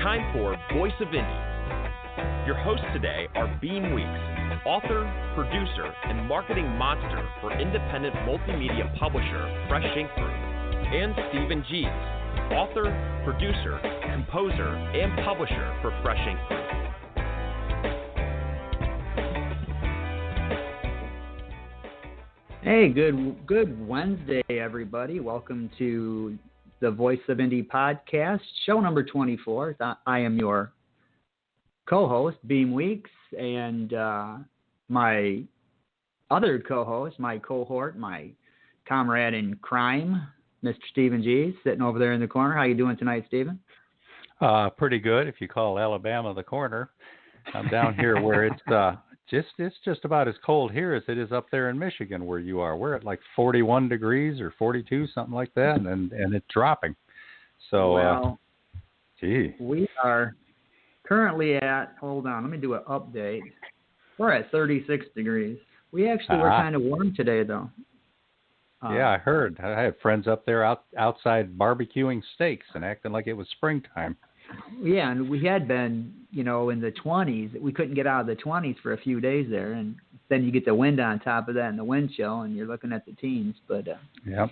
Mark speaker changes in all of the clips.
Speaker 1: time for Voice of Indie. Your hosts today are Beem Weeks, author, producer, and marketing monster for independent multimedia publisher Fresh Ink Group, and Stephen Gies, author, producer, composer, and publisher for Fresh Ink Group.
Speaker 2: Hey, good Wednesday, everybody. Welcome to the Voice of Indie podcast, show number 24. I am your co-host, Beem Weeks, and my other co-host, my cohort, my comrade in crime, Mr. Stephen Gies, sitting over there in the corner. How you doing tonight, Stephen?
Speaker 3: Pretty good, if you call Alabama the corner. I'm down here where it's just about as cold here as it is up there in Michigan where you are. We're at like 41 degrees or 42, something like that, and it's dropping. So,
Speaker 2: we are currently at, hold on, let me do an update. We're at 36 degrees. We actually were kind of warm today, though.
Speaker 3: Yeah, I heard. I had friends up there outside barbecuing steaks and acting like it was springtime.
Speaker 2: Yeah, and we had been, in the 20s. We couldn't get out of the 20s for a few days there, and then you get the wind on top of that and the wind chill, and you're looking at the teens. But
Speaker 3: yep.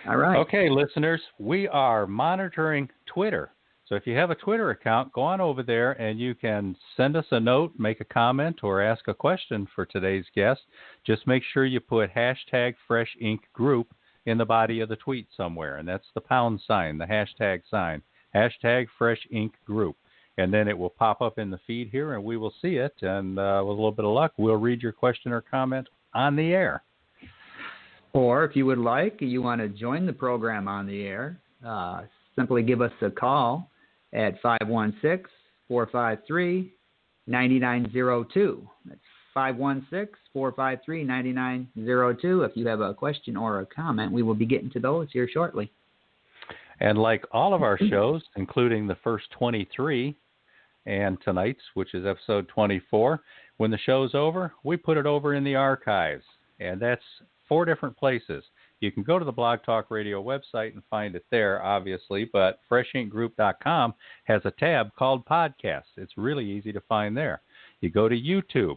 Speaker 2: All right.
Speaker 3: Okay, listeners, we are monitoring Twitter. So if you have a Twitter account, go on over there and you can send us a note, make a comment, or ask a question for today's guest. Just make sure you put hashtag Fresh Ink Group in the body of the tweet somewhere, and that's the pound sign, the hashtag sign. Hashtag Fresh Ink Group. And then it will pop up in the feed here, and we will see it. And with a little bit of luck, we'll read your question or comment on the air.
Speaker 2: Or if you would like, you want to join the program on the air, simply give us a call at 516-453-9902. That's 516-453-9902. If you have a question or a comment, we will be getting to those here shortly.
Speaker 3: And like all of our shows, including the first 23 and tonight's, which is episode 24, when the show's over, we put it over in the archives. And that's 4 different places. You can go to the Blog Talk Radio website and find it there, obviously, but freshinkgroup.com has a tab called Podcasts. It's really easy to find there. You go to YouTube,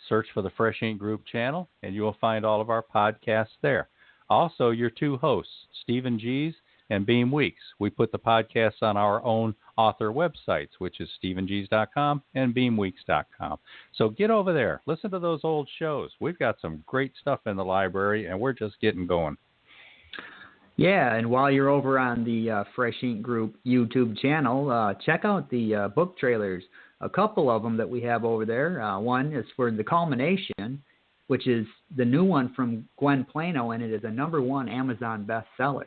Speaker 3: search for the Fresh Ink Group channel, and you will find all of our podcasts there. Also, your 2 hosts, Stephen Gies and Beem Weeks. We put the podcasts on our own author websites, which is stephengies.com and beemweeks.com. So get over there. Listen to those old shows. We've got some great stuff in the library, and we're just getting going.
Speaker 2: Yeah, and while you're over on the Fresh Ink Group YouTube channel, check out the book trailers. A couple of them that we have over there. One is for The Culmination, which is the new one from Gwen Plano, and it is a #1 Amazon bestseller.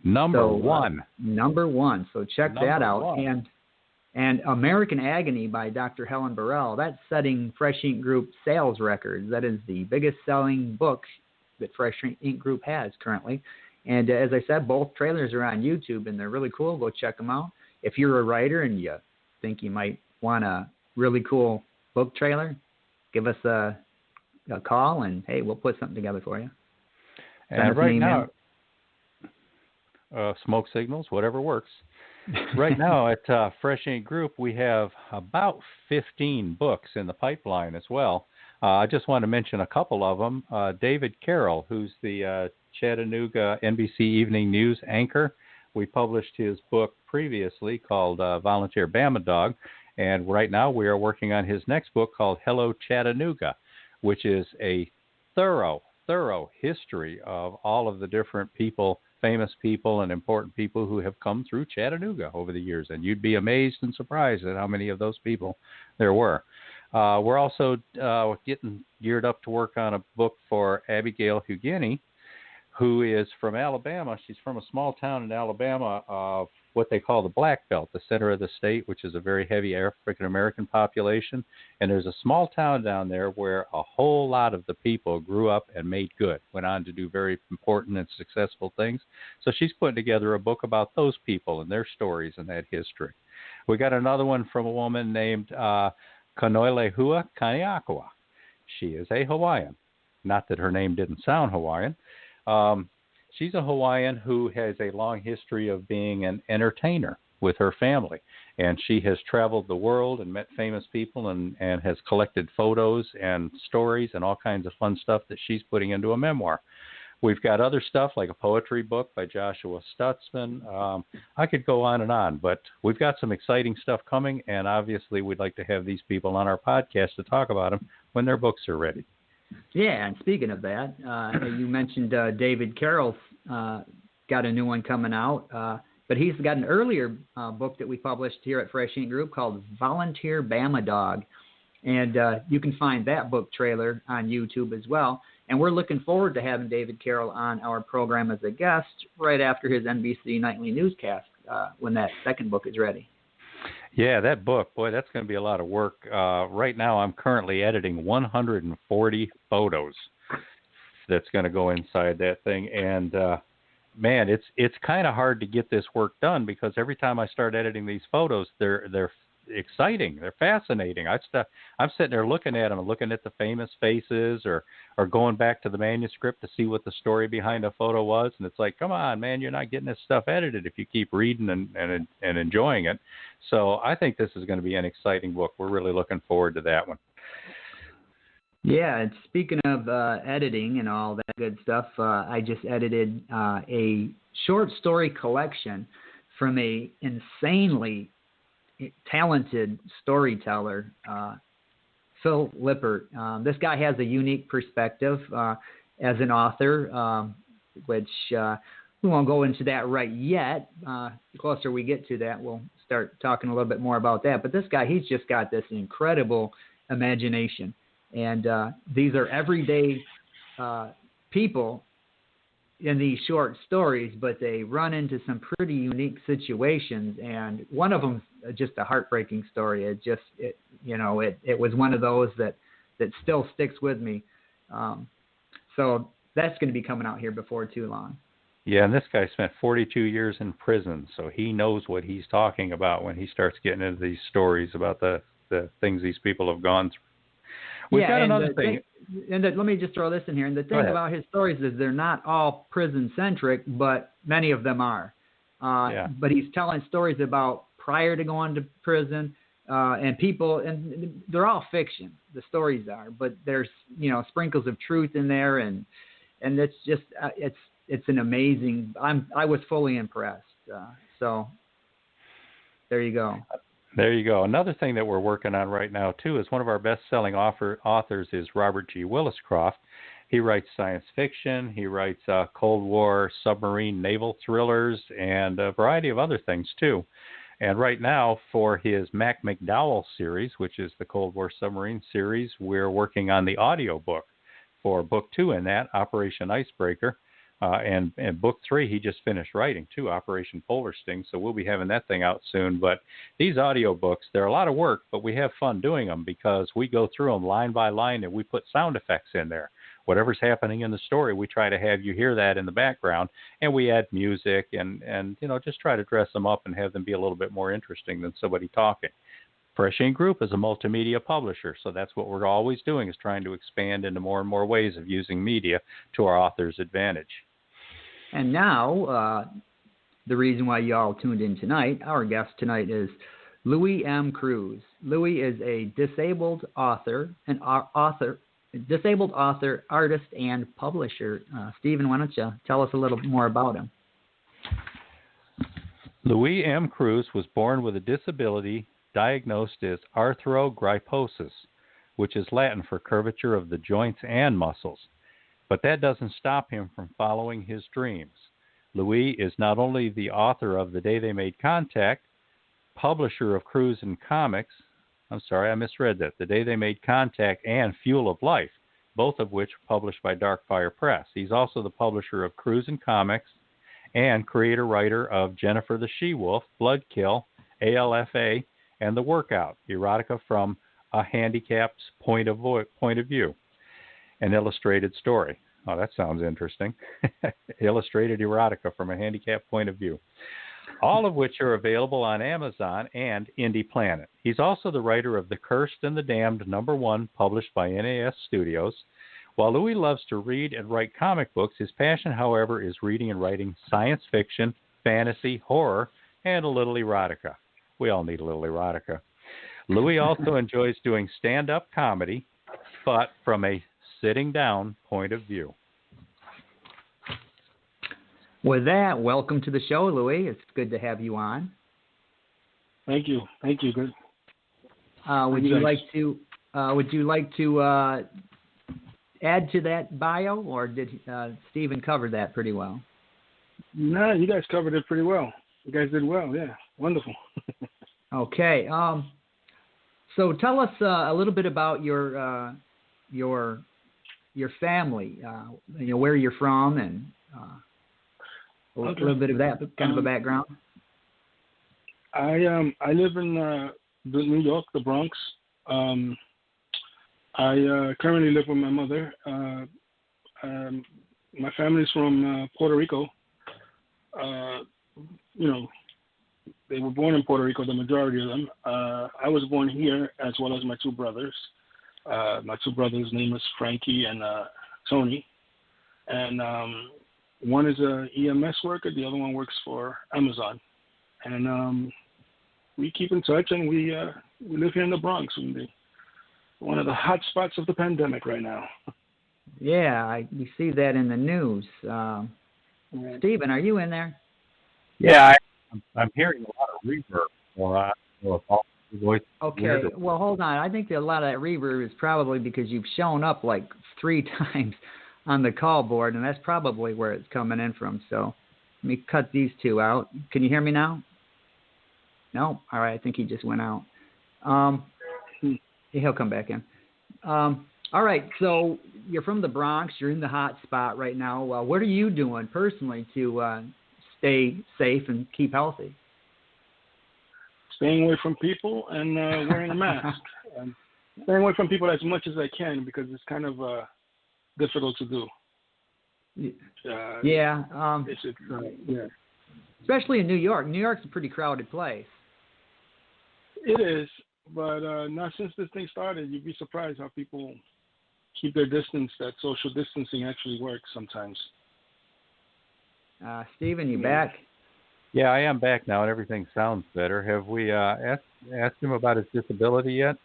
Speaker 2: Number one. So check that out. And American Agony by Dr. Helen Burrell. That's setting Fresh Ink Group sales records. That is the biggest selling book that Fresh Ink Group has currently. And as I said, both trailers are on YouTube, and they're really cool. Go check them out. If you're a writer and you think you might want a really cool book trailer, give us a call, and, hey, we'll put something together for you.
Speaker 3: And right now, smoke signals, whatever works. Right now at Fresh Ink Group, we have about 15 books in the pipeline as well. I just want to mention a couple of them. David Carroll, who's the Chattanooga NBC Evening News anchor. We published his book previously called Volunteer Bama Dog, and right now we are working on his next book called Hello Chattanooga, which is a thorough history of all of the different people, famous people and important people who have come through Chattanooga over the years. And you'd be amazed and surprised at how many of those people there were. We're also getting geared up to work on a book for Abigail Hugueny, who is from Alabama. She's from a small town in Alabama of what they call the Black Belt, the center of the state, which is a very heavy African-American population. And there's a small town down there where a whole lot of the people grew up and made good, went on to do very important and successful things. So she's putting together a book about those people and their stories and that history. We got another one from a woman named Kanoilehua Kaniakwa. She is a Hawaiian. Not that her name didn't sound Hawaiian. She's a Hawaiian who has a long history of being an entertainer. with her family. And she has traveled the world and met famous people and has collected photos and stories and all kinds of fun stuff that she's putting into a memoir. We've got other stuff like a poetry book by Joshua Stutzman. I could go on, but we've got some exciting stuff coming, and obviously we'd like to have these people on our podcast to talk about them when their books are ready.
Speaker 2: Yeah, and speaking of that, you mentioned David Carroll's got a new one coming out, but he's got an earlier book that we published here at Fresh Ink Group called Volunteer Bama Dog, and you can find that book trailer on YouTube as well. And we're looking forward to having David Carroll on our program as a guest right after his NBC Nightly Newscast when that second book is ready.
Speaker 3: Yeah, that book, boy, that's going to be a lot of work. Right now I'm currently editing 140 photos that's going to go inside that thing. And, man, it's kind of hard to get this work done because every time I start editing these photos, they're exciting. They're fascinating. I'm sitting there looking at them, looking at the famous faces or going back to the manuscript to see what the story behind a photo was. And it's like, come on, man, you're not getting this stuff edited if you keep reading and enjoying it. So I think this is going to be an exciting book. We're really looking forward to that one.
Speaker 2: Yeah, and speaking of editing and all that good stuff, I just edited a short story collection from a insanely talented storyteller, Phil Lippert. This guy has a unique perspective as an author, which we won't go into that right yet. The closer we get to that, we'll start talking a little bit more about that. But this guy, he's just got this incredible imagination. And these are everyday people in these short stories, but they run into some pretty unique situations. And one of them, just a heartbreaking story. It was one of those that still sticks with me. So that's going to be coming out here before too long.
Speaker 3: Yeah, and this guy spent 42 years in prison, so he knows what he's talking about when he starts getting into these stories about the things these people have gone through. We've got another thing.
Speaker 2: Let me just throw this in here. And the thing about his stories is they're not all prison-centric, but many of them are. But he's telling stories about prior to going to prison and people, and they're all fiction, the stories are. But there's, sprinkles of truth in there, and it's just it's an amazing. I was fully impressed. So there you go.
Speaker 3: There you go. Another thing that we're working on right now, too, is one of our best-selling authors is Robert G. Williscroft. He writes science fiction. He writes Cold War submarine naval thrillers and a variety of other things, too. And right now, for his Mac McDowell series, which is the Cold War submarine series, we're working on the audio book for Book 2 in that, Operation Icebreaker. And Book 3, he just finished writing, too, Operation Polar Sting, so we'll be having that thing out soon. But these audio books, they're a lot of work, but we have fun doing them because we go through them line by line and we put sound effects in there. Whatever's happening in the story, we try to have you hear that in the background, and we add music and just try to dress them up and have them be a little bit more interesting than somebody talking. Fresh Ink Group is a multimedia publisher, so that's what we're always doing is trying to expand into more and more ways of using media to our author's advantage.
Speaker 2: And now, the reason why you all tuned in tonight, our guest tonight is Louis M. Cruz. Louis is a disabled author, artist, and publisher. Stephen, why don't you tell us a little more about him?
Speaker 3: Louis M. Cruz was born with a disability diagnosed as arthrogryposis, which is Latin for curvature of the joints and muscles. But that doesn't stop him from following his dreams. Louis is not only the author of The Day They Made Contact, publisher of Cruz and Comics, I'm sorry, I misread that, The Day They Made Contact and Fuel of Life, both of which were published by Darkfire Press. He's also the publisher of Cruz and Comics and creator-writer of Jennifer the She-Wolf, Bloodkill, ALFA, and The Workout, erotica from a handicapped point of view. An illustrated story. Oh, that sounds interesting. Illustrated erotica from a handicapped point of view. All of which are available on Amazon and Indie Planet. He's also the writer of The Cursed and the Damned #1, published by NAS Studios. While Louis loves to read and write comic books, his passion, however, is reading and writing science fiction, fantasy, horror, and a little erotica. We all need a little erotica. Louis also enjoys doing stand-up comedy, but from a sitting down point of view.
Speaker 2: With that, welcome to the show, Louis. It's good to have you on.
Speaker 4: Thank you. Good.
Speaker 2: Would you like to add to that bio, or did Stephen cover that pretty well?
Speaker 4: No, you guys covered it pretty well. You guys did well. Yeah, wonderful.
Speaker 2: Okay. So tell us a little bit about your family. Where you're from, and a little bit of that kind of a background.
Speaker 4: I live in New York, the Bronx. I currently live with my mother. My family's from Puerto Rico. They were born in Puerto Rico, the majority of them. I was born here, as well as my two brothers. My two brothers' name is Frankie and Tony. And one is a EMS worker, the other one works for Amazon. And we keep in touch, and we live here in the Bronx, one of the hot spots of the pandemic right now.
Speaker 2: Yeah, we see that in the news. Stephen, are you in there?
Speaker 3: Yeah, I'm hearing a lot of reverb.
Speaker 2: Okay, well, hold on. I think that a lot of that reverb is probably because you've shown up like 3 times on the call board, and that's probably where it's coming in from. So let me cut these 2 out. Can you hear me now? No? All right, I think he just went out. He'll come back in. All right, so you're from the Bronx. You're in the hot spot right now. What are you doing personally to stay safe and keep healthy?
Speaker 4: Staying away from people and wearing a mask. Staying away from people as much as I can, because it's kind of difficult to do.
Speaker 2: Yeah.
Speaker 4: Yeah.
Speaker 2: Especially in New York. New York's a pretty crowded place.
Speaker 4: It is, but not since this thing started. You'd be surprised how people keep their distance, that social distancing actually works sometimes.
Speaker 2: Stephen, you back?
Speaker 3: Yeah, I am back now, and everything sounds better. Have we asked him about his disability yet?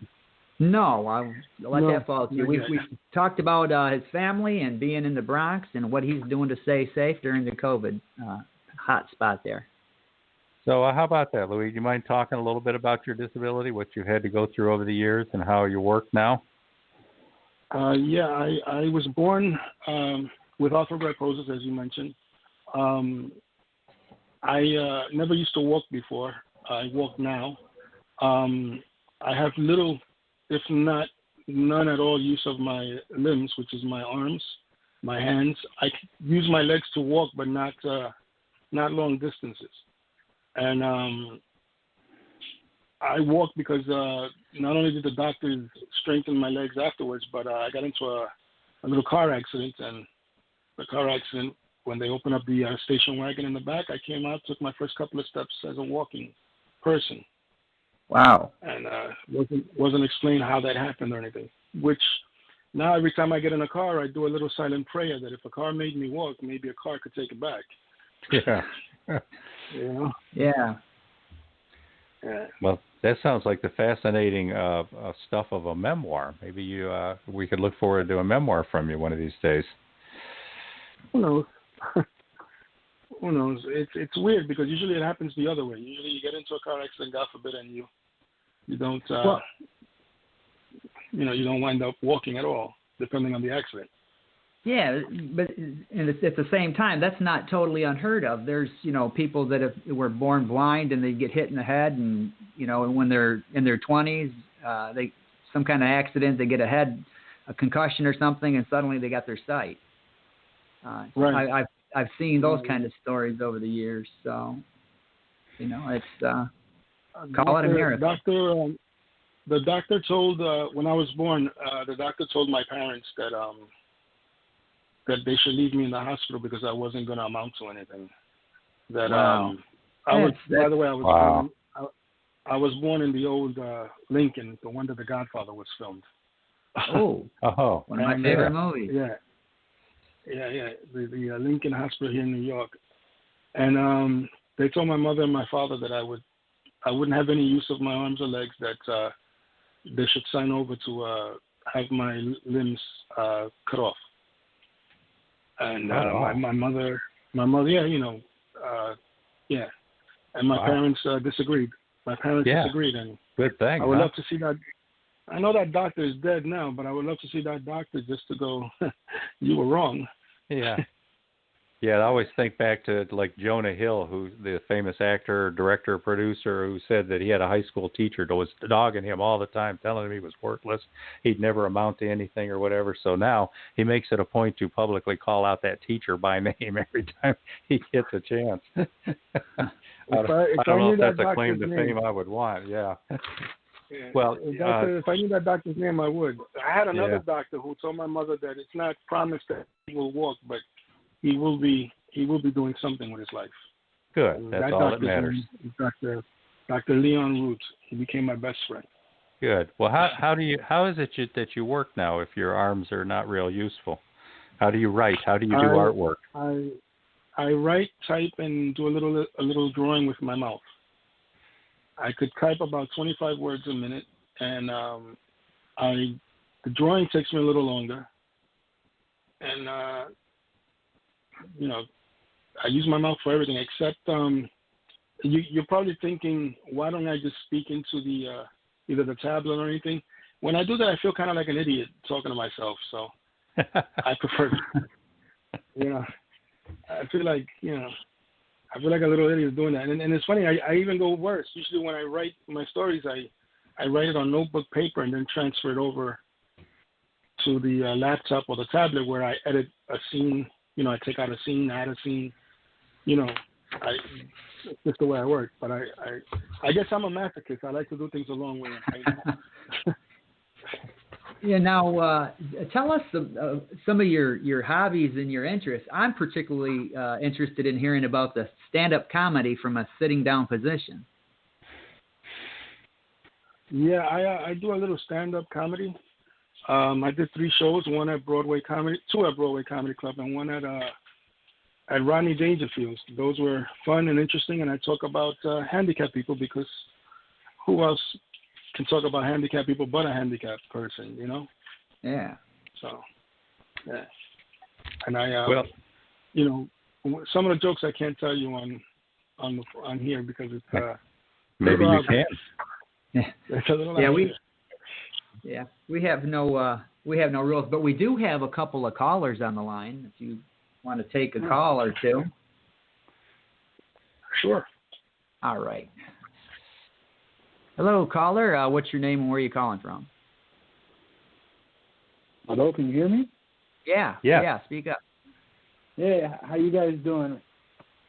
Speaker 2: No, I'll let that fall to you. We talked about his family and being in the Bronx and what he's doing to stay safe during the COVID hot spot there.
Speaker 3: So how about that, Louis? Do you mind talking a little bit about your disability, what you had to go through over the years, and how you work now?
Speaker 4: Yeah, I was born with arthrogryposis, as you mentioned. I never used to walk before. I walk now. I have little, if not none at all, use of my limbs, which is my arms, my hands. I use my legs to walk, but not long distances. And I walk because not only did the doctors strengthen my legs afterwards, but I got into a little car accident. And the car accident, when they opened up the station wagon in the back, I came out, took my first couple of steps as a walking person.
Speaker 2: Wow.
Speaker 4: And wasn't explained how that happened or anything, which now every time I get in a car, I do a little silent prayer that if a car made me walk, maybe a car could take it back.
Speaker 3: Yeah.
Speaker 4: You know?
Speaker 2: Yeah.
Speaker 4: Yeah.
Speaker 3: Well, that sounds like the fascinating stuff of a memoir. Maybe we could look forward to a memoir from you one of these days.
Speaker 4: Who knows? Who knows? It's weird because usually it happens the other way. Usually you get into a car accident, God forbid, and you don't you don't wind up walking at all, depending on the accident.
Speaker 2: Yeah, but at the same time, that's not totally unheard of. There's, people that were born blind and they get hit in the head, and when they're in their 20s, some kind of accident, they get a concussion or something, and suddenly they got their sight.
Speaker 4: Right.
Speaker 2: I've seen those kind of stories over the years, so it's call it a miracle.
Speaker 4: The doctor told when I was born, the doctor told my parents that they should leave me in the hospital because I wasn't going to amount to anything. That
Speaker 2: wow.
Speaker 4: By the way,
Speaker 3: wow.
Speaker 4: I was born in the old Lincoln, the one that The Godfather was filmed.
Speaker 2: Oh, one of my favorite movies.
Speaker 4: Yeah, the Lincoln Hospital here in New York. And they told my mother and my father that I wouldn't have any use of my arms or legs, that they should sign over to have my limbs cut off. And my mother, yeah, yeah. And my parents disagreed. My parents disagreed, and
Speaker 3: good thing.
Speaker 4: I would love to see that. I know that doctor is dead now, but I would love to see that doctor just to go, you were wrong.
Speaker 3: Yeah. Yeah, I always think back to like Jonah Hill, who's the famous actor, director, producer, who said that he had a high school teacher that was dogging him all the time, telling him he was worthless, he'd never amount to anything or whatever. So now he makes it a point to publicly call out that teacher by name every time he gets a chance. I don't know if that's a claim to fame I would want. Yeah.
Speaker 4: Yeah.
Speaker 3: Well,
Speaker 4: if I knew that doctor's name, I would. I had another doctor who told my mother that it's not promised that he will walk, but he will be doing something with his life.
Speaker 3: Good.
Speaker 4: And
Speaker 3: that's all that matters.
Speaker 4: Dr. Leon Roots. He became my best friend.
Speaker 3: Good. Well, how is it that you work now if your arms are not real useful? How do you write? How do you do artwork?
Speaker 4: I write, type, and do a little drawing with my mouth. I could type about 25 words a minute, and the drawing takes me a little longer. And I use my mouth for everything except you're probably thinking, why don't I just speak into the either the tablet or anything? When I do that, I feel kind of like an idiot talking to myself. So I prefer, I feel like a little idiot doing that. And it's funny, I even go worse. Usually when I write my stories, I write it on notebook paper and then transfer it over to the laptop or the tablet where I edit a scene. I take out a scene, add a scene. It's just the way I work. But I guess I'm a masochist. I like to do things a long way.
Speaker 2: Yeah. Now, tell us some of your hobbies and your interests. I'm particularly interested in hearing about the stand-up comedy from a sitting down position.
Speaker 4: Yeah, I do a little stand-up comedy. I did 3 shows, 2 at Broadway Comedy Club, and 1 at Rodney Dangerfield's. Those were fun and interesting, and I talk about handicapped people because who else can talk about handicapped people but a handicapped person,
Speaker 2: Yeah.
Speaker 4: So, yeah. And I, some of the jokes I can't tell you on here because it's
Speaker 3: maybe you can.
Speaker 4: It's a little
Speaker 2: we have no rules, but we do have a couple of callers on the line. If you want to take a call or two.
Speaker 4: Sure.
Speaker 2: All right. Hello, caller. What's your name and where are you calling from?
Speaker 5: Hello, can you hear me?
Speaker 2: Yeah. Speak up.
Speaker 5: Yeah, how you guys doing?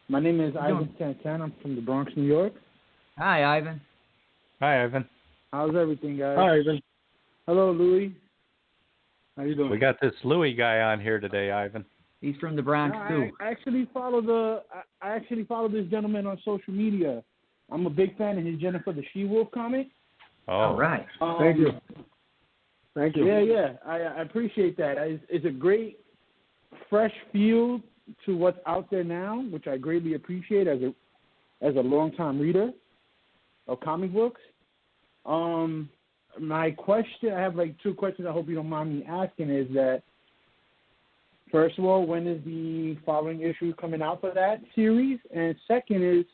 Speaker 5: My name is Ivan Santana. I'm from the Bronx, New York.
Speaker 2: Hi, Ivan.
Speaker 3: Hi, Ivan.
Speaker 5: How's everything, guys?
Speaker 4: Hi, Ivan.
Speaker 5: Hello, Louis.
Speaker 4: How you doing?
Speaker 3: We got this Louis guy on here today, Ivan.
Speaker 2: He's from the Bronx too.
Speaker 5: I actually follow this gentleman on social media. I'm a big fan of his Jennifer the She-Wolf comic.
Speaker 3: Oh,
Speaker 2: all right.
Speaker 4: Thank you. Thank you.
Speaker 5: Yeah. I appreciate that. It's a great, fresh feel to what's out there now, which I greatly appreciate as a longtime reader of comic books. My question, I have like 2 questions I hope you don't mind me asking, is that, first of all, when is the following issue coming out for that series? And second is,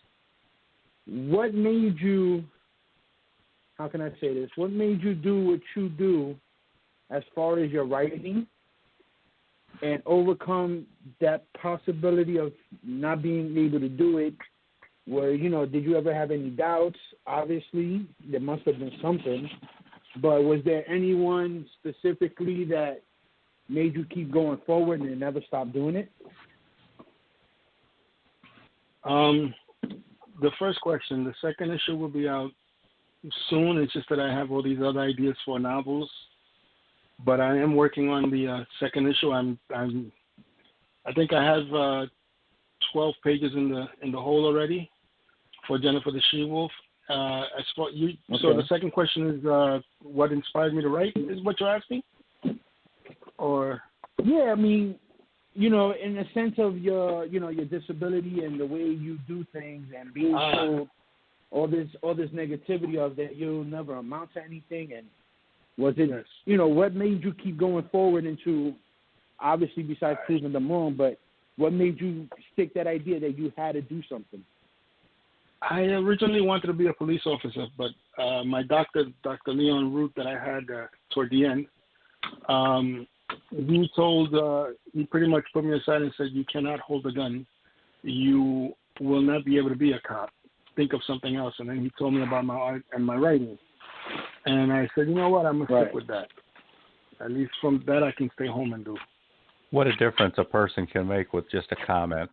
Speaker 5: what made you, how can I say this, what made you do what you do as far as your writing and overcome that possibility of not being able to do it? Where, did you ever have any doubts? Obviously, there must have been something. But was there anyone specifically that made you keep going forward and never stop doing it?
Speaker 4: The first question, the second issue will be out soon. It's just that I have all these other ideas for novels, but I am working on the second issue. I think I have 12 pages in the hole already for Jennifer the She-Wolf. As for you, okay. So the second question is what inspired me to write? Is what you're asking? Or
Speaker 5: yeah, I mean, in the sense of your disability and the way you do things and being told all this negativity of that you'll never amount to anything, and was it, what made you keep going forward into, obviously besides proving them wrong, but what made you stick that idea that you had to do something?
Speaker 4: I originally wanted to be a police officer, but my doctor, Dr. Leon Root, that I had toward the end, he pretty much put me aside and said, you cannot hold a gun. You will not be able to be a cop. Think of something else. And then he told me about my art and my writing. And I said, you know what, I'm going to stick with that. At least from that I can stay home and do.
Speaker 3: What a difference a person can make with just a comment.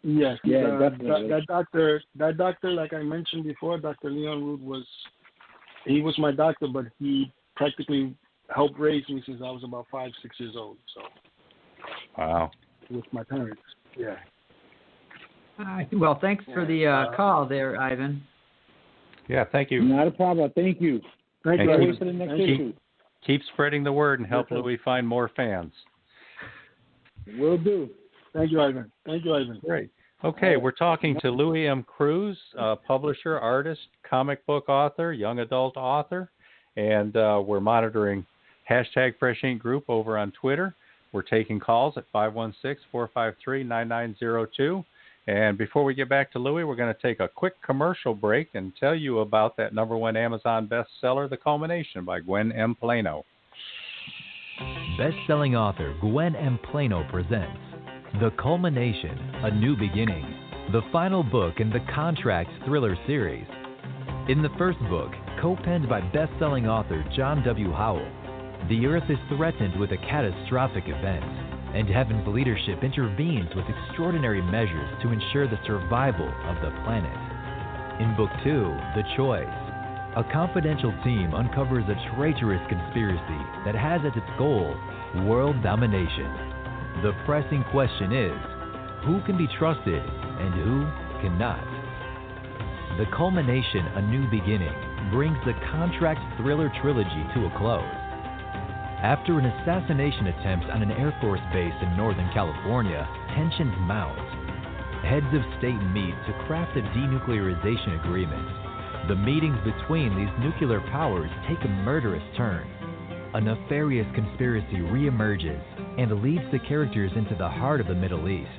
Speaker 4: Yes.
Speaker 5: Definitely.
Speaker 4: That doctor, like I mentioned before, Dr. Leon Root was my doctor, but he practically helped raise me since I was about 5-6 years old. So.
Speaker 3: Wow.
Speaker 4: With my parents. Yeah.
Speaker 2: Well, thanks for the call there, Ivan.
Speaker 3: Yeah, thank you.
Speaker 5: Not a problem. Thank you.
Speaker 4: Thank you.
Speaker 5: Wait for the next issue.
Speaker 3: Keep spreading the word and help Louis find more fans.
Speaker 5: Will do.
Speaker 4: Thank you, Ivan.
Speaker 3: Great. Okay, we're talking to Louis M. Cruz, publisher, artist, comic book author, young adult author, and we're monitoring hashtag Fresh Ink Group over on Twitter. We're taking calls at 516-453-9902. And before we get back to Louis, we're going to take a quick commercial break and tell you about that #1 Amazon bestseller, The Culmination by Gwen M. Plano.
Speaker 6: Best-selling author Gwen M. Plano presents The Culmination, A New Beginning, the final book in the Contracts thriller series. In the first book, co-penned by best-selling author John W. Howell, the Earth is threatened with a catastrophic event, and Heaven's leadership intervenes with extraordinary measures to ensure the survival of the planet. In Book 2, The Choice, a confidential team uncovers a traitorous conspiracy that has as its goal world domination. The pressing question is, who can be trusted and who cannot? The Culmination, A New Beginning brings the Contract thriller trilogy to a close. After an assassination attempt on an Air Force base in Northern California, tensions mount. Heads of state meet to craft a denuclearization agreement. The meetings between these nuclear powers take a murderous turn. A nefarious conspiracy reemerges and leads the characters into the heart of the Middle East,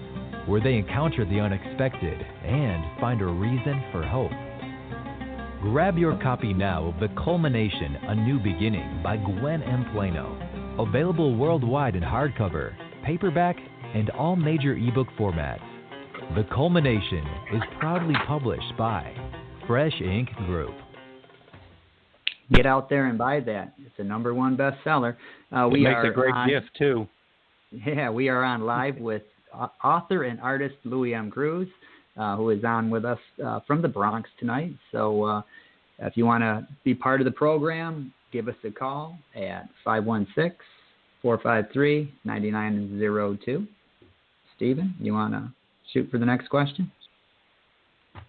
Speaker 6: where they encounter the unexpected and find a reason for hope. Grab your copy now of The Culmination, A New Beginning by Gwen M. Plano. Available worldwide in hardcover, paperback, and all major ebook formats. The Culmination is proudly published by Fresh Ink Group.
Speaker 2: Get out there and buy that. It's a #1 bestseller.
Speaker 3: It makes a great gift, too.
Speaker 2: Yeah, we are on live with author and artist Louis M. Cruz, who is on with us from the Bronx tonight. So if you want to be part of the program, give us a call at 516-453-9902. Stephen, you want to shoot for the next question?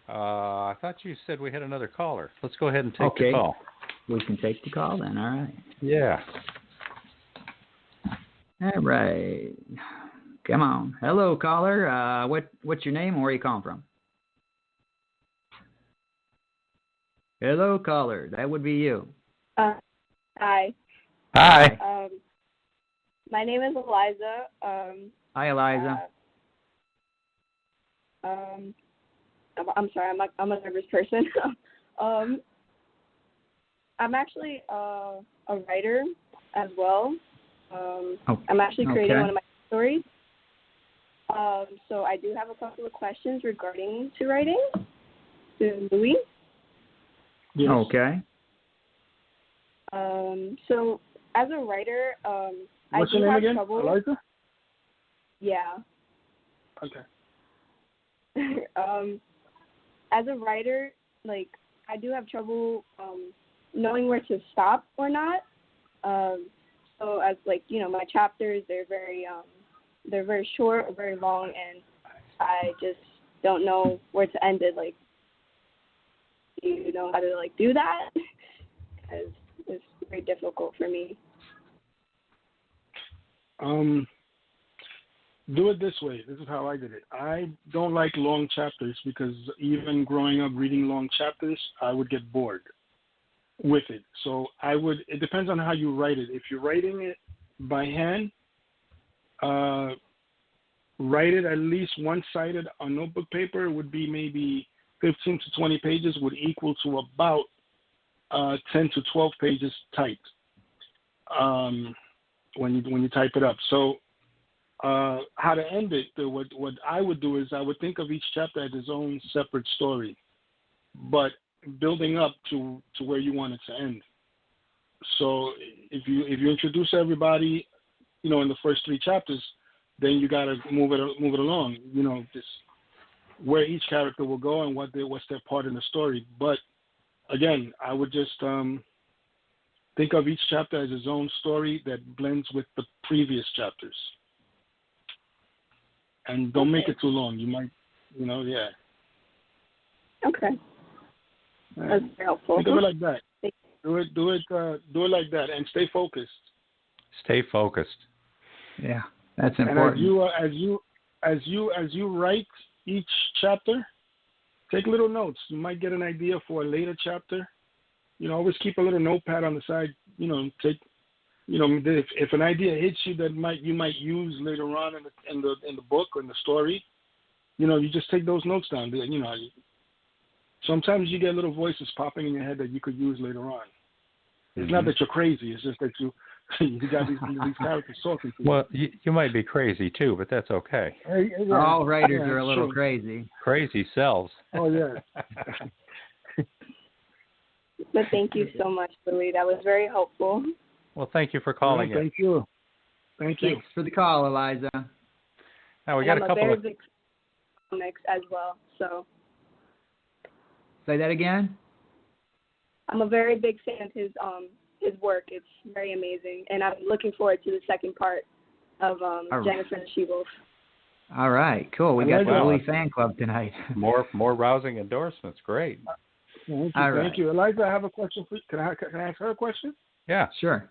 Speaker 3: I thought you said we had another caller. Let's go ahead and take the call.
Speaker 2: We can take the call then, all right.
Speaker 3: Yeah.
Speaker 2: All right. Come on. Hello, caller. What's your name and where are you calling from? Hello, caller. That would be you.
Speaker 7: Hi.
Speaker 3: Hi.
Speaker 7: My name is Eliza.
Speaker 2: Hi, Eliza.
Speaker 7: I'm sorry. I'm a nervous person. I'm actually a writer as well. I'm actually creating one of my stories. So I do have a couple of questions regarding to writing to Louis.
Speaker 4: Yes.
Speaker 2: Okay.
Speaker 7: So as a writer,
Speaker 4: what's
Speaker 7: I do
Speaker 4: your name
Speaker 7: have
Speaker 4: again?
Speaker 7: trouble.
Speaker 4: Eliza?
Speaker 7: Yeah.
Speaker 4: Okay.
Speaker 7: As a writer, like I do have trouble knowing where to stop or not. So as like my chapters, they're very short or very long, and I just don't know where to end it. Like, do you know how to like do that? Because it's very difficult for me.
Speaker 4: Do it this way. This is how I did it. I don't like long chapters because even growing up reading long chapters, I would get bored with it. So it depends on how you write it. If you're writing it by hand, write it at least one-sided on notebook paper. It would be maybe 15 to 20 pages would equal to about 10 to 12 pages typed when you type it up. So how to end it, what I would do is I would think of each chapter as its own separate story, but building up to where you want it to end. So if you introduce everybody, in the first 3 chapters, then you got to move it along, just where each character will go and what's their part in the story. But again, I would just think of each chapter as its own story that blends with the previous chapters. And don't make it too long. You might, yeah.
Speaker 7: Okay. That's very helpful.
Speaker 4: Think of it like that. Do it like that, and stay focused.
Speaker 3: Stay focused.
Speaker 2: Yeah, that's important.
Speaker 4: And as you write each chapter, take little notes. You might get an idea for a later chapter. Always keep a little notepad on the side. If an idea hits you that you might use later on in the book or in the story, you just take those notes down. Sometimes you get little voices popping in your head that you could use later on. It's not that you're crazy. It's just that you got these characters talking to you.
Speaker 3: Well, you might be crazy too, but that's okay.
Speaker 2: All writers are a little crazy.
Speaker 3: Crazy selves.
Speaker 4: Oh yeah.
Speaker 7: But thank you so much, Louis. That was very helpful.
Speaker 3: Well, thank you for calling.
Speaker 4: Thank you.
Speaker 2: Thanks for the call, Eliza.
Speaker 3: Now we got a couple
Speaker 7: very
Speaker 3: of
Speaker 7: big comics as well. So.
Speaker 2: Say that again.
Speaker 7: I'm a very big fan of his work. It's very amazing, and I'm looking forward to the second part of Jennifer and She-Wolf.
Speaker 2: All right, cool. We got the Louis fan club tonight.
Speaker 3: More rousing endorsements. Great.
Speaker 4: Thank you. Eliza, I have a question for you. Can I ask her a question?
Speaker 3: Yeah.
Speaker 2: Sure.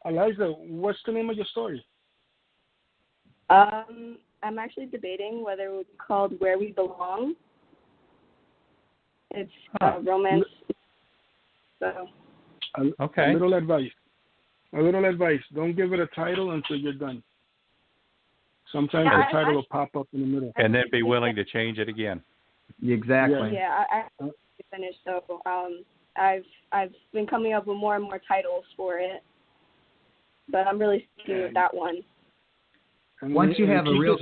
Speaker 4: Eliza, what's the name of your story?
Speaker 7: I'm actually debating whether it would be called Where We Belong. It's romance. So.
Speaker 3: Okay.
Speaker 4: A little advice. Don't give it a title until you're done. Sometimes the title will pop up in the middle.
Speaker 3: And then be willing to change it again.
Speaker 2: Exactly.
Speaker 7: Yeah, I finished. So I've been coming up with more and more titles for it, but I'm really sticking with that one.
Speaker 2: Once you have a real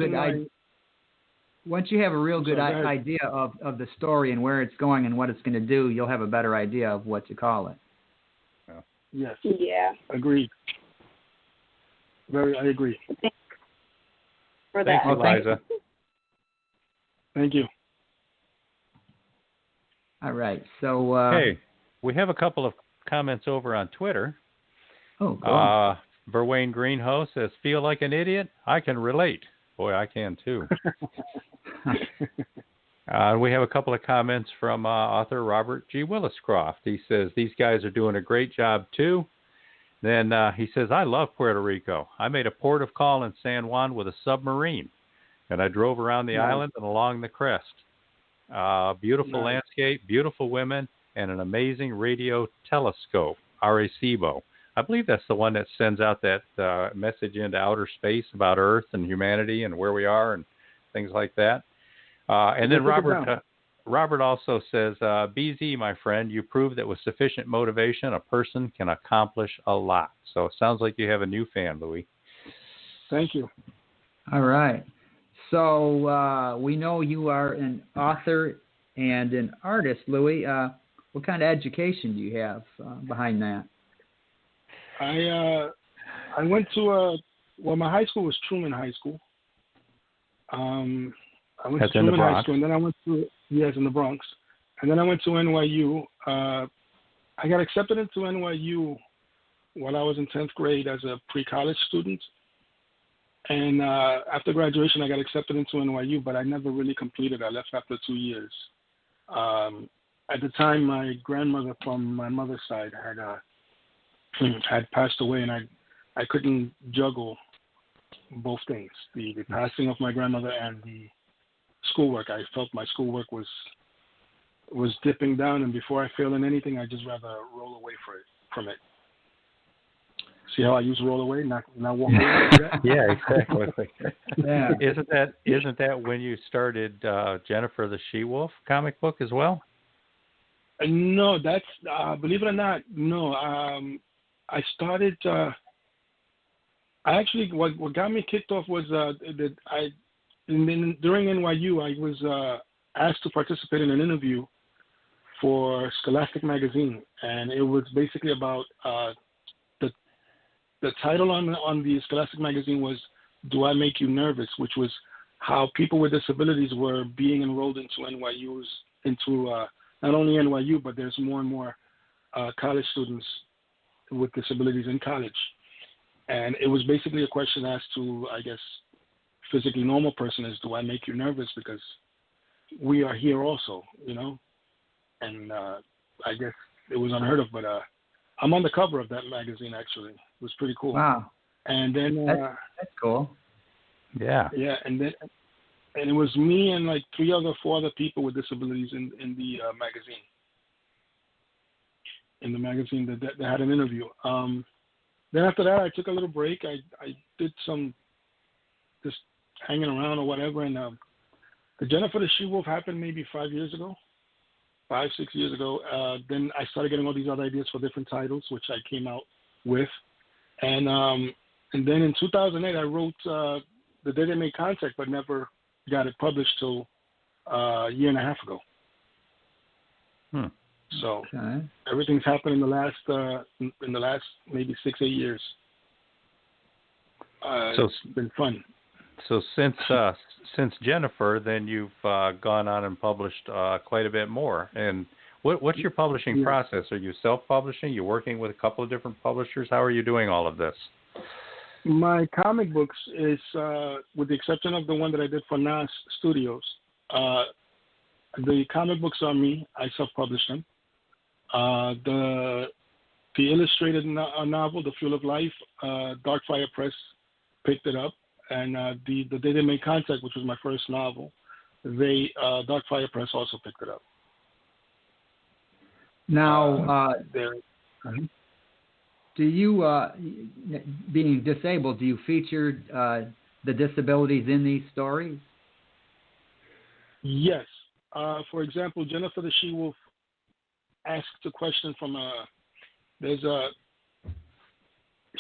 Speaker 2: good idea of the story and where it's going and what it's going to do, you'll have a better idea of what to call it.
Speaker 4: Yes.
Speaker 7: Yeah.
Speaker 4: Agreed. I agree.
Speaker 7: Thanks for that.
Speaker 3: Thank you, Eliza.
Speaker 4: Thank you.
Speaker 2: All right. So.
Speaker 3: Hey, we have a couple of comments over on Twitter.
Speaker 2: Oh, cool.
Speaker 3: Verwayne Greenhoe says, "Feel like an idiot? I can relate." Boy, I can too. We have a couple of comments from author Robert G. Williscroft. He says, "These guys are doing a great job too." Then he says, "I love Puerto Rico. I made a port of call in San Juan with a submarine, and I drove around the island and along the crest. Beautiful landscape, beautiful women, and an amazing radio telescope, Arecibo." I believe that's the one that sends out that message into outer space about Earth and humanity and where we are and things like that. And then Robert also says, "BZ, my friend, you proved that with sufficient motivation, a person can accomplish a lot." So it sounds like you have a new fan, Louis.
Speaker 4: Thank you.
Speaker 2: All right. So we know you are an author and an artist, Louis. What kind of education do you have behind that?
Speaker 4: I went to my high school was Truman High School. I went to Truman High School, and then I went to in the Bronx, and then I went to NYU. I got accepted into NYU while I was in 10th grade as a pre-college student, and after graduation, I got accepted into NYU, but I never really completed. I left after 2 years. At the time, my grandmother from my mother's side had passed away, and I couldn't juggle both things, the passing of my grandmother and the schoolwork. I felt my schoolwork was dipping down, and before I fail in anything, I'd just rather roll away from it. See how I use roll away, not walk away?
Speaker 3: Yeah, exactly.
Speaker 2: Yeah.
Speaker 3: Isn't that when you started Jennifer the She-Wolf comic book as well?
Speaker 4: No, that's believe it or not, no. I started. What got me kicked off was that during NYU I was asked to participate in an interview for Scholastic magazine, and it was basically about the title on the Scholastic magazine was "Do I Make You Nervous?", which was how people with disabilities were being enrolled into not only NYU, but there's more and more college students with disabilities in college. And it was basically a question asked to, I guess, physically normal person is, do I make you nervous? Because we are here also, you know? And I guess it was unheard of, but I'm on the cover of that magazine, actually. It was pretty cool.
Speaker 2: Wow.
Speaker 4: And then...
Speaker 2: that's cool.
Speaker 3: Yeah.
Speaker 4: Yeah, and it was me and like 4 other people with disabilities in the magazine. In the magazine that had an interview. Then after that, I took a little break. I did some just hanging around or whatever. And the Jennifer the She-Wolf happened maybe 5, 6 years ago. Then I started getting all these other ideas for different titles, which I came out with. And then in 2008, I wrote The Day They Made Contact, but never got it published till a year and a half ago. So everything's happened in the last maybe 6-8 years. So it's been fun.
Speaker 3: So since Jennifer, then you've gone on and published quite a bit more. And what's your publishing process? Are you self-publishing? You working with a couple of different publishers? How are you doing all of this?
Speaker 4: My comic books is, with the exception of the one that I did for Nas Studios, the comic books are me. I self-publish them. The illustrated novel, The Fuel of Life, Darkfire Press picked it up, and the Day They Made Contact, which was my first novel, Darkfire Press also picked it up.
Speaker 2: Now, do you, being disabled, do you feature the disabilities in these stories?
Speaker 4: Yes. For example, Jennifer the She-Wolf asked a question from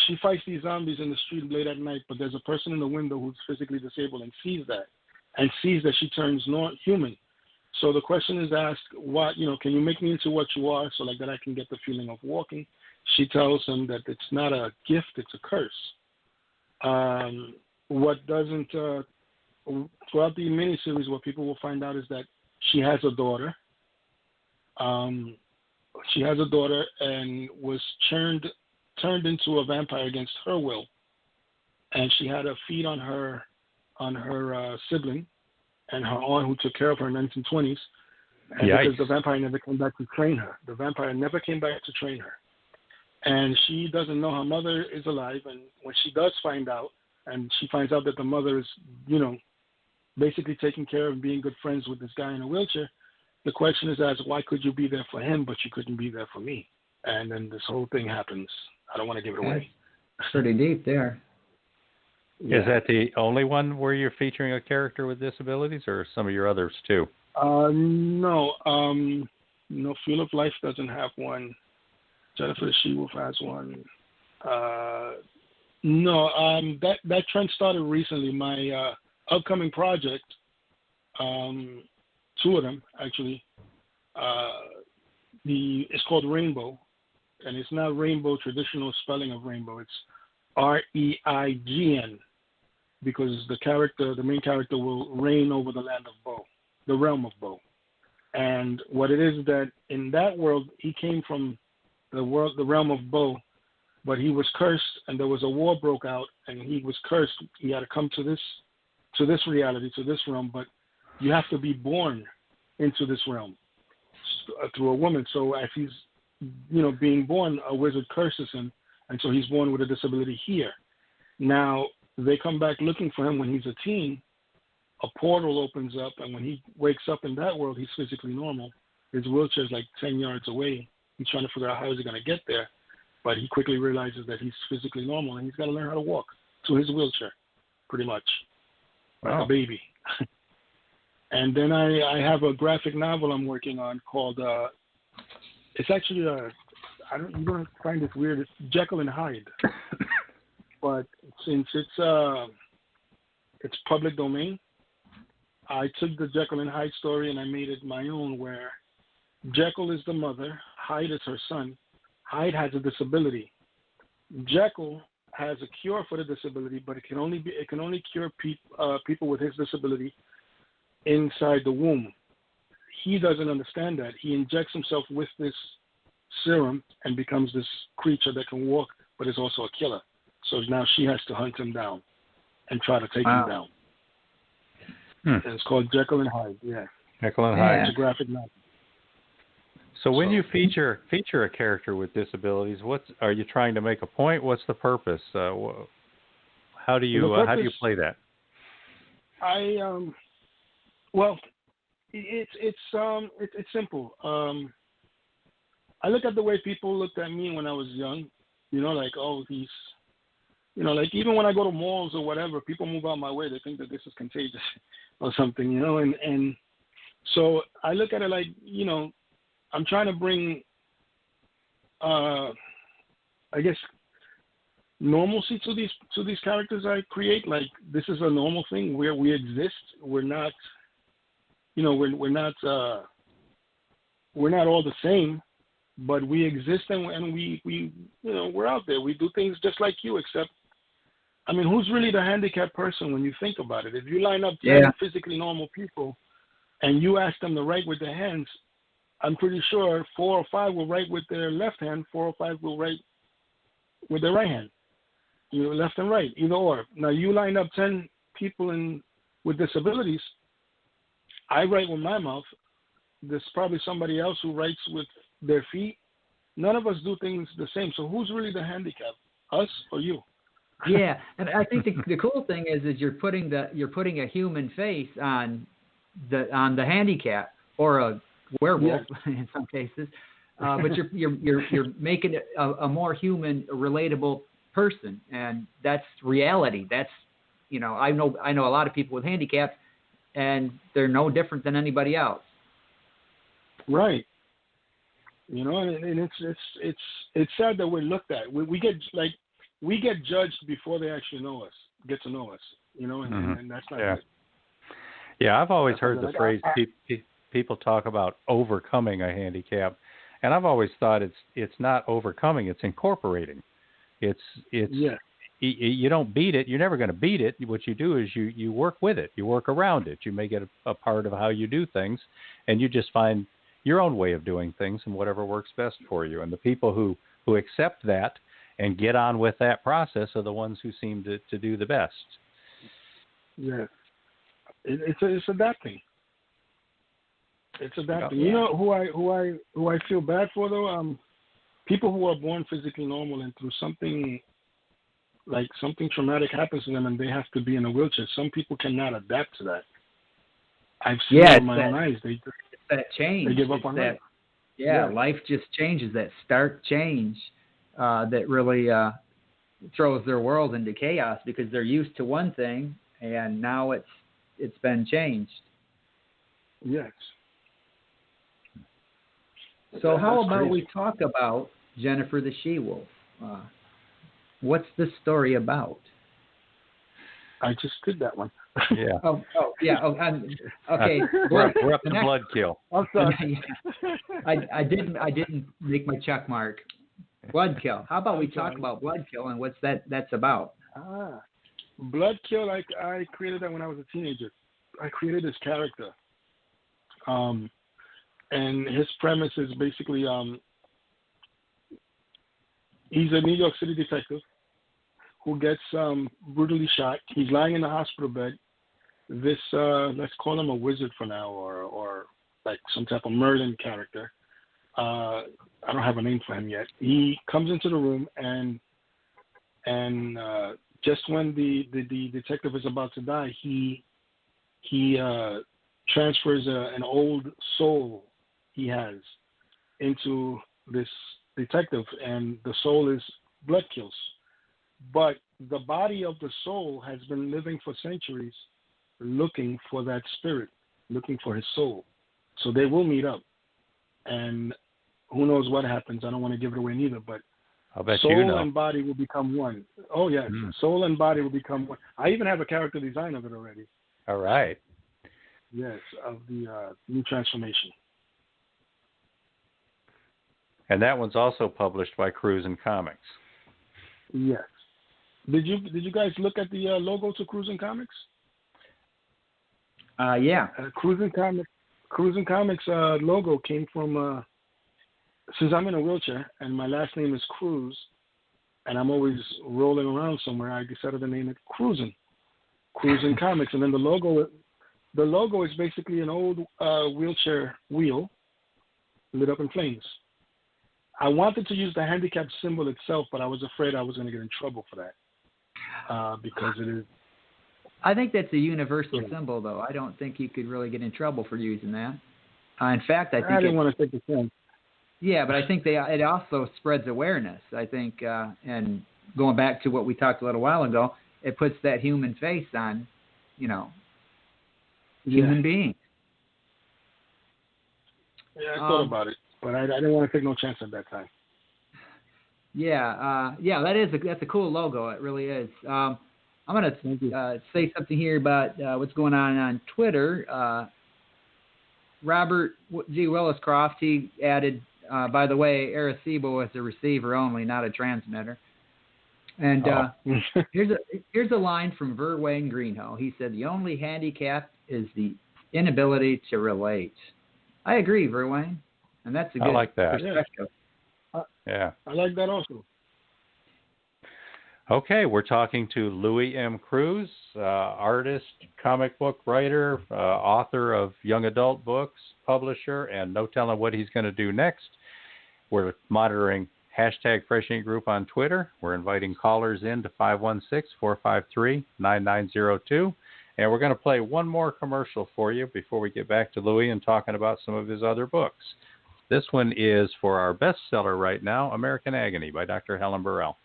Speaker 4: she fights these zombies in the street late at night, but there's a person in the window who's physically disabled and sees that she turns human. So the question is asked, can you make me into what you are so like that I can get the feeling of walking? She tells him that it's not a gift, it's a curse. What doesn't, throughout the miniseries, what people will find out is that she has a daughter. She has a daughter and was turned into a vampire against her will, and she had to feed on her sibling and her aunt who took care of her in the 1920s. And because the vampire never came back to train her. And she doesn't know her mother is alive, and when she does find out, and she finds out that the mother is, basically taking care of and being good friends with this guy in a wheelchair, the question is asked, why could you be there for him, but you couldn't be there for me? And then this whole thing happens. I don't want to give it away.
Speaker 2: Pretty deep there.
Speaker 3: Yeah. Is that the only one where you're featuring a character with disabilities, or some of your others too?
Speaker 4: No. No, Fuel of Life doesn't have one. Jennifer the She-Wolf has one. That trend started recently. My upcoming project, 2 of them actually. It's called Rainbow, and it's not Rainbow traditional spelling of rainbow. It's REIGN, because the main character will reign over the land of Bo, the realm of Bo. And what it is that in that world, he came from the realm of Bo, but he was cursed, and there was a war broke out, and he was cursed. He had to come to this reality, to this realm, but you have to be born into this realm through a woman. So as he's, being born, a wizard curses him, and so he's born with a disability here. Now, they come back looking for him when he's a teen. A portal opens up, and when he wakes up in that world, he's physically normal. His wheelchair is like 10 yards away. He's trying to figure out how he's going to get there, but he quickly realizes that he's physically normal, and he's got to learn how to walk to his wheelchair, pretty much, like a baby. And then I have a graphic novel I'm working on called, it's actually you're going to find this weird, it's Jekyll and Hyde. But since it's public domain, I took the Jekyll and Hyde story and I made it my own, where Jekyll is the mother, Hyde is her son. Hyde has a disability. Jekyll has a cure for the disability, but it can only cure people with his disability inside the womb. He doesn't understand that. He injects himself with this serum and becomes this creature that can walk, but is also a killer. So now she has to hunt him down and try to take him down. And it's called Jekyll and Hyde. Yeah,
Speaker 3: Jekyll and Hyde.
Speaker 4: It's a graphic novel.
Speaker 3: So when you feature a character with disabilities, are you trying to make a point? What's the purpose? How do you play that?
Speaker 4: Well, it's simple. I look at the way people looked at me when I was young. Like, oh, he's, like even when I go to malls or whatever, people move out my way. They think that this is contagious or something, and so I look at it like, I'm trying to bring, I guess, normalcy to these characters I create. Like, this is a normal thing where we exist. We're not, we're not all the same, but we exist and we we're out there. We do things just like you, except, I mean, who's really the handicapped person when you think about it? If you line up 10 physically normal people and you ask them to write with their hands, I'm pretty sure 4 or 5 will write with their left hand, 4 or 5 will write with their right hand. Left and right, either or. Now you line up 10 people with disabilities. I write with my mouth. There's probably somebody else who writes with their feet. None of us do things the same. So who's really the handicap? Us or you?
Speaker 2: Yeah, and I think the cool thing is you're putting a human face on the handicap, or a werewolf in some cases, but you're making it a more human, relatable person, and that's reality. That's I know a lot of people with handicaps, and they're no different than anybody else.
Speaker 4: Right. And it's sad that we're looked at. We get judged before they actually get to know us. And that's not good.
Speaker 3: Yeah, I've always heard the phrase people talk about overcoming a handicap, and I've always thought it's not overcoming, it's incorporating. It's you don't beat it. You're never going to beat it. What you do is you work with it. You work around it. You make it a part of how you do things, and you just find your own way of doing things and whatever works best for you. And the people who accept that and get on with that process are the ones who seem to do the best.
Speaker 4: Yeah, it's adapting. It's adapting. You know who I feel bad for though? People who are born physically normal and through something traumatic happens to them and they have to be in a wheelchair. Some people cannot adapt to that. I've seen it with my own eyes. It's
Speaker 2: that change.
Speaker 4: They give up on
Speaker 2: that. Yeah, life just changes. That stark change that really throws their world into chaos because they're used to one thing and now it's been changed.
Speaker 4: Yes.
Speaker 2: So how about we talk about Jennifer the She-Wolf? What's the story about?
Speaker 4: I just did that one.
Speaker 3: Yeah.
Speaker 2: Okay.
Speaker 3: We're up to blood kill.
Speaker 4: I'm sorry.
Speaker 2: I didn't make my check mark. Blood kill. How about we talk about blood kill and what's that's about?
Speaker 4: Blood kill. I created that when I was a teenager. I created this character. And his premise is basically he's a New York City detective who gets brutally shot. He's lying in the hospital bed. This let's call him a wizard for now, or like some type of Merlin character. I don't have a name for him yet. He comes into the room and just when the detective is about to die, he transfers an old soul he has into this detective, and the soul is blood kills. But the body of the soul has been living for centuries looking for that spirit, looking for his soul. So they will meet up. And who knows what happens. I don't want to give it away neither, but
Speaker 3: I'll bet
Speaker 4: soul
Speaker 3: you know.
Speaker 4: and body will become one. Oh, yes. Soul and body will become one. I even have a character design of it already.
Speaker 3: All right.
Speaker 4: Yes, of the new transformation.
Speaker 3: And that one's also published by Cruz and Comics.
Speaker 4: Yes. Did you guys look at the logo to Cruz and Comics?
Speaker 2: Yeah.
Speaker 4: Cruz and Comics logo came from, since I'm in a wheelchair and my last name is Cruz, and I'm always rolling around somewhere, I decided to name it Cruz and Comics. And then the logo is basically an old wheelchair wheel lit up in flames. I wanted to use the handicap symbol itself, but I was afraid I was going to get in trouble for that because it is.
Speaker 2: I think that's a universal symbol, though. I don't think you could really get in trouble for using that. In fact, I think
Speaker 4: I didn't want to take the chance.
Speaker 2: Yeah, but I think it also spreads awareness. I think, and going back to what we talked a little while ago, it puts that human face on, human beings.
Speaker 4: Yeah, I thought about it, but I didn't want to take no chance at that time.
Speaker 2: Yeah, that's a cool logo. It really is. I'm going to say something here about what's going on Twitter. Robert G. Williscroft, he added, by the way, Arecibo is a receiver only, not a transmitter. And here's a line from Verwayne Greenhow. He said, "The only handicap is the inability to relate." I agree, Verwayne, and that's a good perspective.
Speaker 3: Yeah.
Speaker 4: I like that also.
Speaker 3: Okay, we're talking to Louis M. Cruz, artist, comic book writer, author of young adult books, publisher, and no telling what he's going to do next. We're monitoring hashtag Fresh Ink Group on Twitter. We're inviting callers in to 516-453-9902. And we're going to play one more commercial for you before we get back to Louis and talking about some of his other books. This one is for our bestseller right now, American Agony by Dr. Helen Burrell.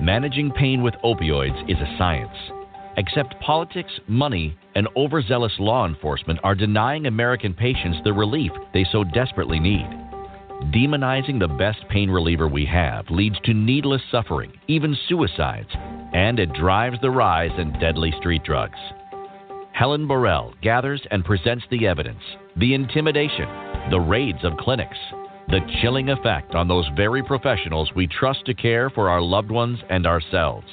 Speaker 8: Managing pain with opioids is a science. Except politics, money, and overzealous law enforcement are denying American patients the relief they so desperately need. Demonizing the best pain reliever we have leads to needless suffering, even suicides, and it drives the rise in deadly street drugs. Helen Burrell gathers and presents the evidence, the intimidation, the raids of clinics, the chilling effect on those very professionals we trust to care for our loved ones and ourselves.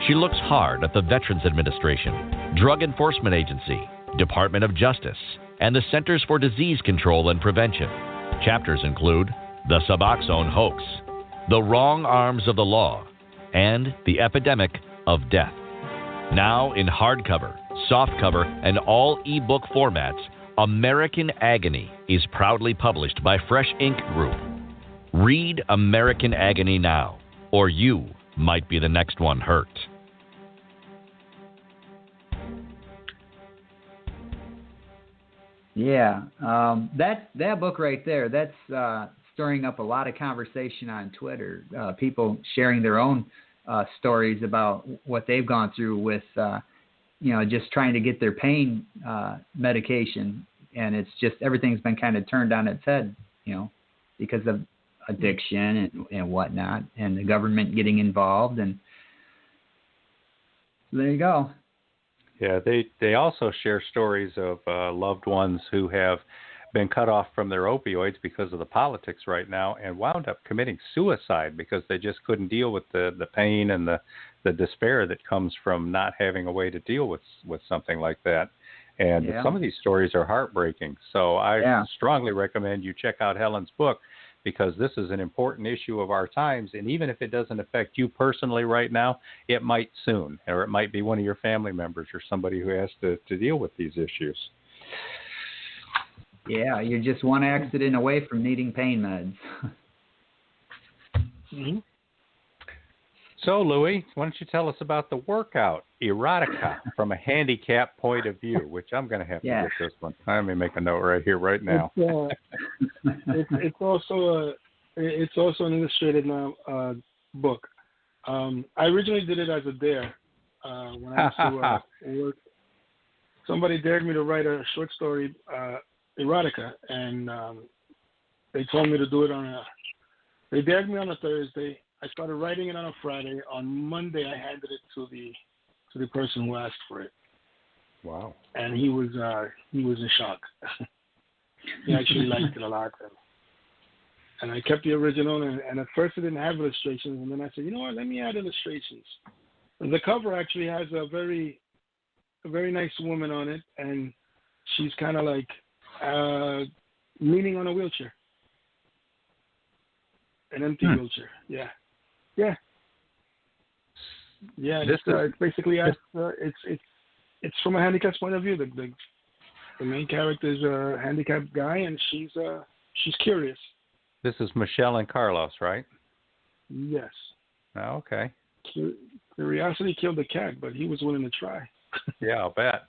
Speaker 8: She looks hard at the Veterans Administration, Drug Enforcement Agency, Department of Justice, and the Centers for Disease Control and Prevention. Chapters include the Suboxone hoax, the wrong arms of the law, and the epidemic of death. Now in hardcover, softcover, and all e-book formats, American Agony is proudly published by Fresh Ink Group. Read American Agony now, or you might be the next one hurt.
Speaker 2: Yeah, that book right there, that's stirring up a lot of conversation on Twitter. People sharing their own stories about what they've gone through with, just trying to get their pain medication. And it's just everything's been kind of turned on its head, because of addiction and whatnot, and the government getting involved. And so there you go.
Speaker 3: Yeah, they also share stories of loved ones who have been cut off from their opioids because of the politics right now and wound up committing suicide because they just couldn't deal with the pain and the despair that comes from not having a way to deal with something like that. And some of these stories are heartbreaking. So I strongly recommend you check out Helen's book. because this is an important issue of our times. And even if it doesn't affect you personally right now, it might soon, or it might be one of your family members or somebody who has to deal with these issues.
Speaker 2: Yeah, you're just one accident away from needing pain meds.
Speaker 4: Mm-hmm.
Speaker 3: So, Louis, why don't you tell us about the workout, erotica, from a handicap point of view, which I'm going to have to get this one. Let me make a note right here, right now.
Speaker 4: It's also an illustrated book. I originally did it as a dare when I used to work. Somebody dared me to write a short story, erotica, and they told me to do it they dared me on a Thursday. I started writing it on a Friday. On Monday, I handed it to the person who asked for it.
Speaker 3: Wow!
Speaker 4: And he was in shock. He actually liked it a lot. And I kept the original. And at first, it didn't have illustrations. And then I said, you know what? Let me add illustrations. And the cover actually has a very nice woman on it, and she's kind of like leaning on a wheelchair, an empty wheelchair. Yeah. It's basically it's from a handicap's point of view. The main character is a handicapped guy, and she's curious.
Speaker 3: This is Michelle and Carlos, right?
Speaker 4: Yes.
Speaker 3: Oh, okay.
Speaker 4: Curiosity killed the cat, but he was willing to try.
Speaker 3: Yeah, I'll bet.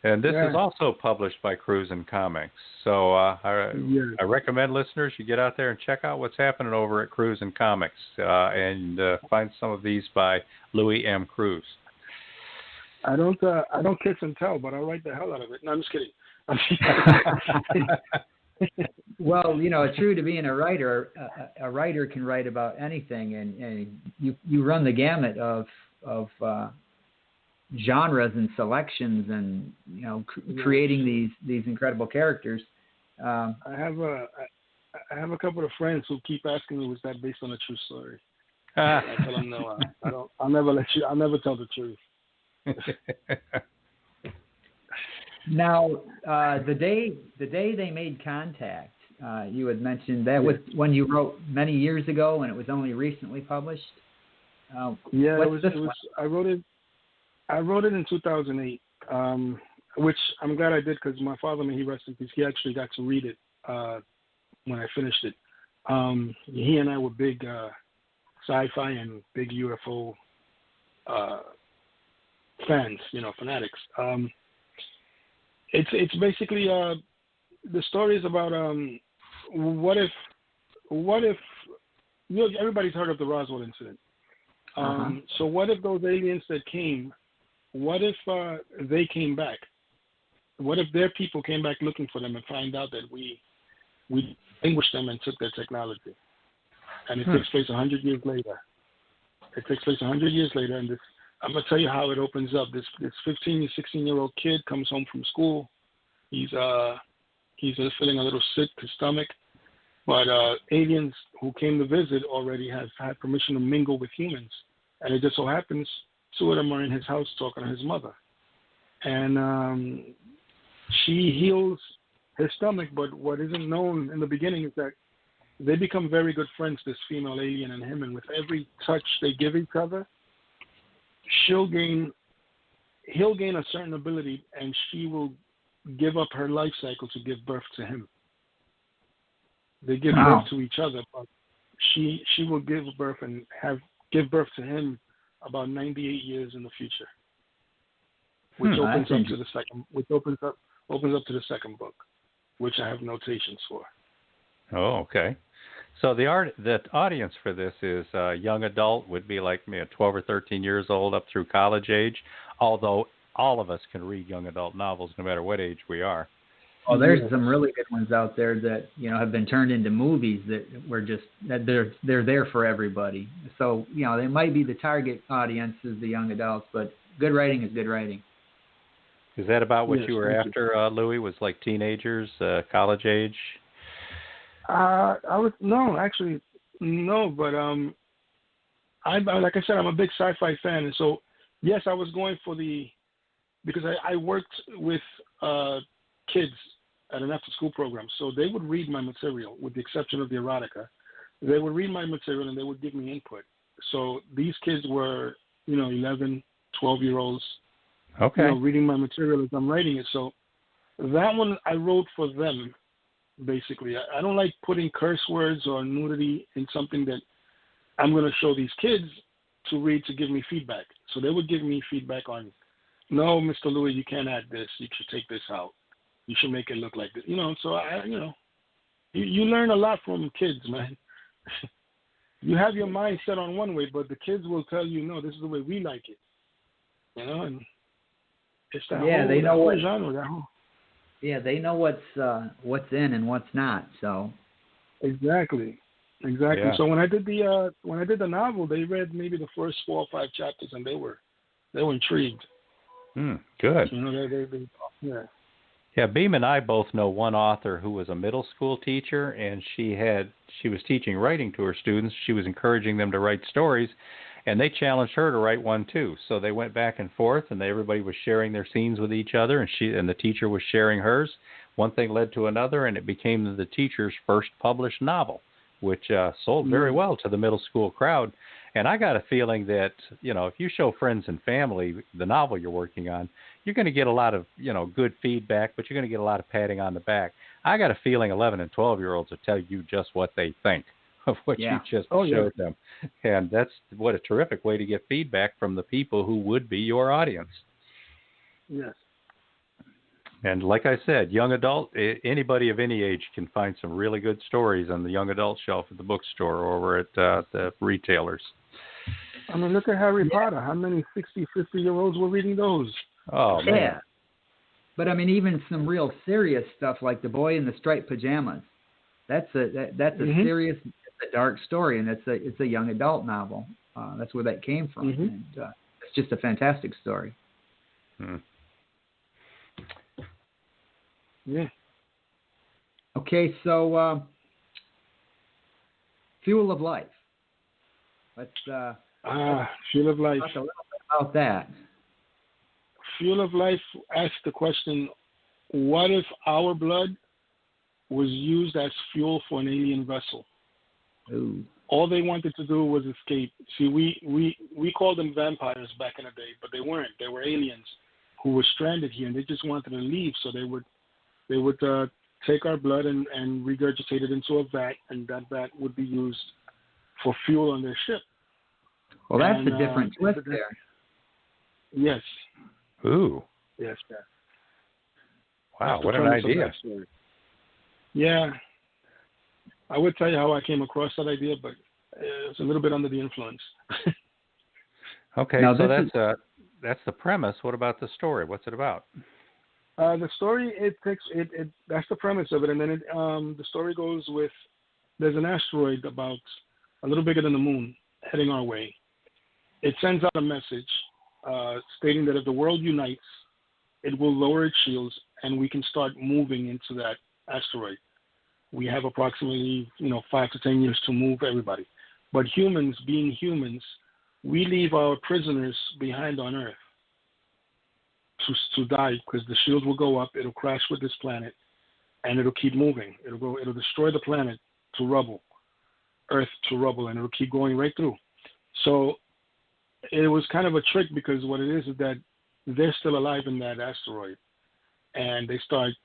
Speaker 3: And this is also published by Cruz and Comics. So I recommend listeners, you get out there and check out what's happening over at Cruz and Comics and find some of these by Louis M. Cruz.
Speaker 4: I don't kiss and tell, but I'll write the hell out of it. No, I'm just kidding.
Speaker 2: Well, true to being a writer, a writer can write about anything, and you run the gamut of genres and selections, and creating these incredible characters.
Speaker 4: I have a couple of friends who keep asking me, was that based on a true story? I tell them no. I'll never tell the truth.
Speaker 2: Now, the day they made contact, you had mentioned that was when you wrote many years ago, and it was only recently published. I wrote it in 2008, which I'm glad I did, because my father, may he rest in peace, he actually got to read it when I finished it. He and I were big sci-fi and big UFO fans, fanatics. It's basically the story is about what if everybody's heard of the Roswell incident. So what if those aliens that came, what if they came back? What if their people came back looking for them and find out that we extinguished them and took their technology? And it takes place 100 years later. And I'm going to tell you how it opens up. This 15, 16-year-old kid comes home from school. He's feeling a little sick to stomach. But aliens who came to visit already have had permission to mingle with humans. And it just so happens 2 of them are in his house talking to his mother. And she heals his stomach, but what isn't known in the beginning is that they become very good friends, this female alien and him, and with every touch they give each other, he'll gain a certain ability, and she will give up her life cycle to give birth to him. They give birth to each other, but she will give birth and give birth to him about 98 years in the future, which opens up to the second. Which opens up to the second book, which I have notations for.
Speaker 3: Oh, okay. So the audience for this is young adult, would be like 12 or 13 years old up through college age, although all of us can read young adult novels no matter what age we are.
Speaker 2: Well, there's some really good ones out there that have been turned into movies that they're there for everybody. So they might be the target audience is the young adults, but good writing is good writing.
Speaker 3: Is that about what you were after, Louis? Was like teenagers, college age?
Speaker 4: I was no, but like I said, I'm a big sci-fi fan, and so yes, I was going for because I worked with kids at an after-school program. So they would read my material, with the exception of the erotica. They would read my material and they would give me input. So these kids were, 11, 12-year-olds,
Speaker 3: Okay.
Speaker 4: reading my material as I'm writing it. So that one I wrote for them, basically. I don't like putting curse words or nudity in something that I'm going to show these kids to read to give me feedback. So they would give me feedback on, no, Mr. Louis, you can't add this. You should take this out. You should make it look like this. So you learn a lot from kids, man. You have your mind set on one way, but the kids will tell you, no, this is the way we like it. And it's that
Speaker 2: they know what
Speaker 4: genre. That whole.
Speaker 2: Yeah, they know what's in and what's not. So.
Speaker 4: Exactly.
Speaker 3: Yeah.
Speaker 4: So when I did the novel, they read maybe the first 4 or 5 chapters, and they were intrigued.
Speaker 3: Good.
Speaker 4: They yeah.
Speaker 3: Yeah, Beem and I both know one author who was a middle school teacher, and she was teaching writing to her students. She was encouraging them to write stories, and they challenged her to write one too. So they went back and forth, and everybody was sharing their scenes with each other, and the teacher was sharing hers. One thing led to another, and it became the teacher's first published novel, which sold very well to the middle school crowd. And I got a feeling that, if you show friends and family the novel you're working on, you're going to get a lot of, good feedback, but you're going to get a lot of patting on the back. I got a feeling 11 and 12-year-olds will tell you just what they think of what you just showed them. And that's what a terrific way to get feedback from the people who would be your audience.
Speaker 4: Yes.
Speaker 3: And like I said, young adult, anybody of any age can find some really good stories on the young adult shelf at the bookstore or over at the retailers.
Speaker 4: I mean, look at Harry Potter. How many 60, 50-year-olds were reading those?
Speaker 3: Oh, man.
Speaker 2: Yeah. But, I mean, even some real serious stuff like The Boy in the Striped Pajamas. That's a serious, it's a dark story, and it's a young adult novel. That's where that came from. And it's just a fantastic story.
Speaker 4: Yeah.
Speaker 2: Okay, so Fuel of Life. Let's
Speaker 4: Fuel of Life.
Speaker 2: talk a little bit about that.
Speaker 4: Fuel of Life asks the question, what if our blood was used as fuel for an alien vessel?
Speaker 2: Ooh.
Speaker 4: All they wanted to do was escape. See, we called them vampires back in the day, but they weren't. They were aliens who were stranded here, and they just wanted to leave. So they would take our blood and regurgitate it into a vat, and that vat would be used for fuel on their ship.
Speaker 2: Well, that's a different twist there.
Speaker 4: Yes.
Speaker 3: Ooh.
Speaker 4: Yes, sir.
Speaker 3: Wow, what an idea.
Speaker 4: Yeah. I would tell you how I came across that idea, but it's a little bit under the influence.
Speaker 3: Okay, now, so that's the premise. What about the story? What's it about?
Speaker 4: The story, that's the premise of it, and then the story goes with, there's an asteroid about a little bigger than the moon heading our way. It sends out a message stating that if the world unites, it will lower its shields and we can start moving into that asteroid. We have approximately 5 to 10 years to move everybody. But humans, being humans, we leave our prisoners behind on Earth to die, because the shields will go up, it'll crash with this planet, and it'll keep moving. It'll destroy the planet to rubble, Earth to rubble, and it'll keep going right through. So it was kind of a trick, because what it is that they're still alive in that asteroid, and they start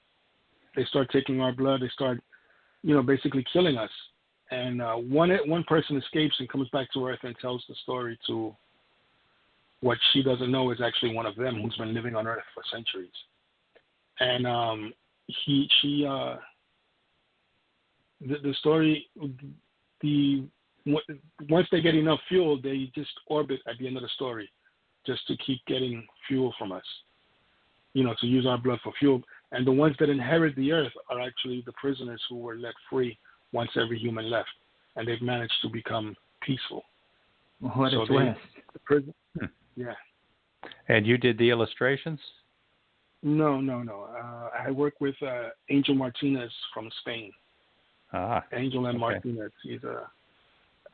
Speaker 4: taking our blood. They start, basically killing us. And one person escapes and comes back to Earth and tells the story to what she doesn't know is actually one of them who's been living on Earth for centuries. And the story, once they get enough fuel, they just orbit at the end of the story, just to keep getting fuel from us, to use our blood for fuel. And the ones that inherit the Earth are actually the prisoners who were let free once every human left, and they've managed to become peaceful.
Speaker 2: What a twist.
Speaker 4: Yeah.
Speaker 3: And you did the illustrations?
Speaker 4: No. I work with Angel Martinez from Spain. Angel and Martinez.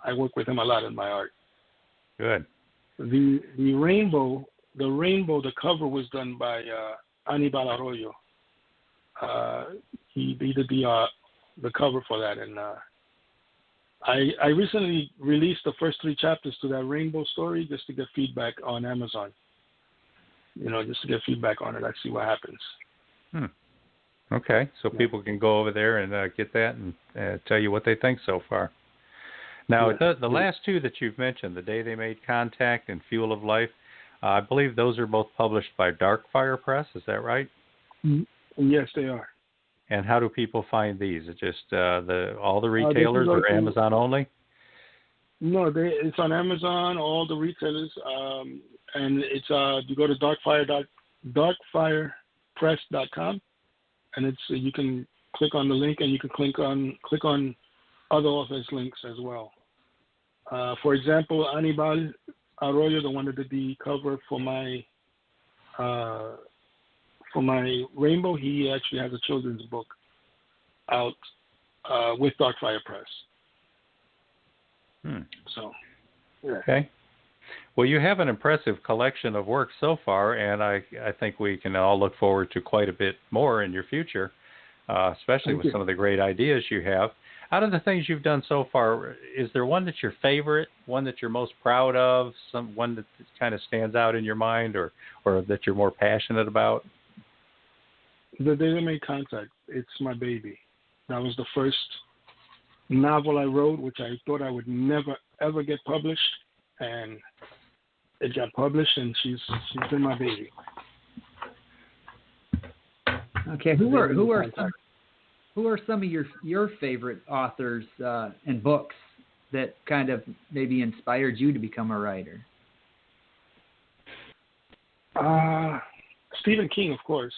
Speaker 4: I work with him a lot in my art.
Speaker 3: Good.
Speaker 4: The rainbow, the cover was done by Anibal Arroyo. He did the cover for that, and I recently released the first 3 chapters to that Rainbow story just to get feedback on Amazon. Just to get feedback on it. I see what happens.
Speaker 3: Okay, so people can go over there and get that and tell you what they think so far. Now, the last 2 that you've mentioned, The Day They Made Contact and Fuel of Life, I believe those are both published by Darkfire Press. Is that right?
Speaker 4: Yes, they are.
Speaker 3: And how do people find these? Is it just all the retailers or Amazon only?
Speaker 4: No, it's on Amazon, all the retailers, and it's you go to darkfirepress.com, and you can click on the link, and you can click on other authors' links as well. For example, Anibal Arroyo, the one that did the cover for my Rainbow, he actually has a children's book out with Darkfire Press. So, yeah. Okay.
Speaker 3: Well, you have an impressive collection of work so far, and I think we can all look forward to quite a bit more in your future, especially with some of the great ideas you have. Out of the things you've done so far, is there one that's your favorite, one that you're most proud of, one that kind of stands out in your mind, or that you're more passionate about?
Speaker 4: The Day They Made Contact, it's my baby. That was the first novel I wrote, which I thought I would never, ever get published, and it got published, and she's been my baby.
Speaker 2: Okay, who are some of your favorite authors and books that kind of maybe inspired you to become a writer?
Speaker 4: Stephen King, of course.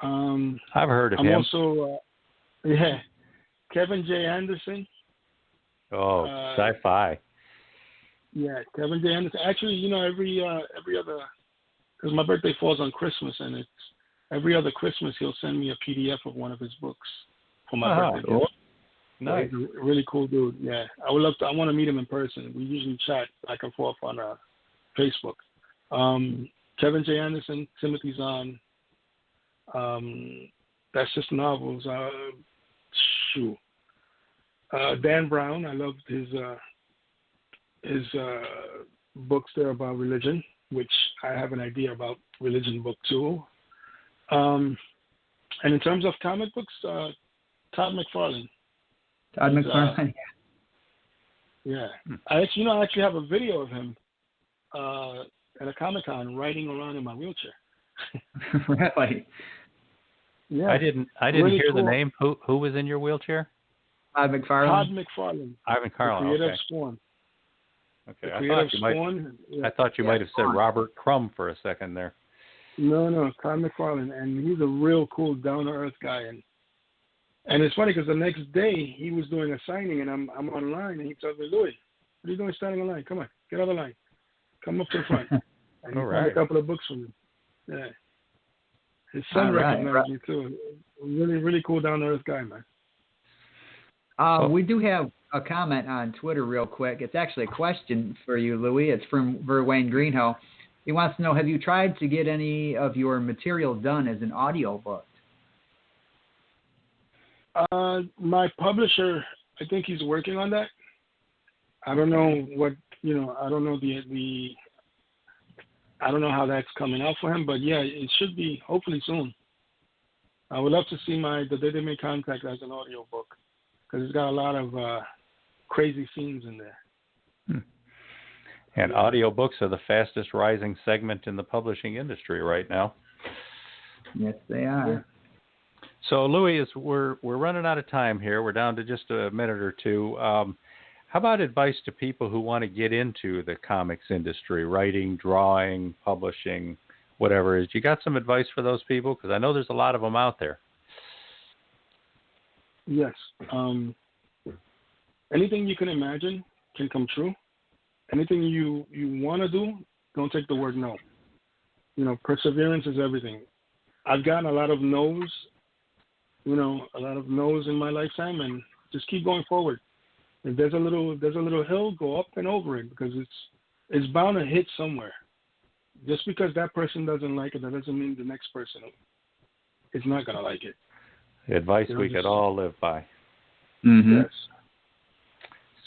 Speaker 3: I've heard of him.
Speaker 4: I'm also, Kevin J. Anderson.
Speaker 3: Oh, sci-fi.
Speaker 4: Yeah, Kevin J. Anderson. Actually, every other, because my birthday falls on Christmas, and it's every other Christmas he'll send me a PDF of one of his books for my birthday.
Speaker 3: Cool. Nice.
Speaker 4: So he's a really cool dude. Yeah, I want to meet him in person. We usually chat back and forth on Facebook. Kevin J. Anderson, Timothy Zahn. That's just novels. Dan Brown, I loved his books there about religion, which I have an idea about religion book too. And in terms of comic books, Todd McFarlane.
Speaker 2: Todd McFarlane.
Speaker 4: Yeah. I actually have a video of him at a Comic-Con riding around in my wheelchair.
Speaker 2: Really?
Speaker 4: Yeah.
Speaker 3: I didn't really hear cool. The name. Who was in your wheelchair?
Speaker 2: Todd McFarlane.
Speaker 4: Todd McFarlane.
Speaker 3: Ivan Carlin.
Speaker 4: The creator
Speaker 3: okay.
Speaker 4: of Spawn.
Speaker 3: Okay. I thought you might have said Robert Crumb for a second there.
Speaker 4: No, Todd McFarlane, and he's a real cool, down-to-earth guy. And it's funny because the next day he was doing a signing, and I'm online, and he tells me, "Louis, what are you doing standing in line? Come on, get out of the line. Come up to the front." And he signed a couple of books for me. Yeah. His son recognized me too. Really, really cool, down-to-earth guy, man.
Speaker 2: We do have a comment on Twitter real quick. It's actually a question for you, Louis. It's from Verwayne Greenhow. He wants to know, have you tried to get any of your material done as an audio book?
Speaker 4: My publisher, I think he's working on that. I don't know what, I don't know I don't know how that's coming out for him, but yeah, it should be hopefully soon. I would love to see The Day They Made Contact as an audio book, because it's got a lot of crazy scenes in there.
Speaker 3: And audiobooks are the fastest rising segment in the publishing industry right now.
Speaker 2: Yes, they are.
Speaker 3: So, Louis, we're running out of time here. We're down to just a minute or two. How about advice to people who want to get into the comics industry, writing, drawing, publishing, whatever? You got some advice for those people? Because I know there's a lot of them out there.
Speaker 4: Yes. Anything you can imagine can come true. Anything you want to do, don't take the word no. Perseverance is everything. I've gotten a lot of no's, in my lifetime, and just keep going forward. If there's a little hill, go up and over it, because it's bound to hit somewhere. Just because that person doesn't like it, that doesn't mean the next person is not gonna like it.
Speaker 3: Advice we could all live by.
Speaker 2: Mm-hmm.
Speaker 4: Yes.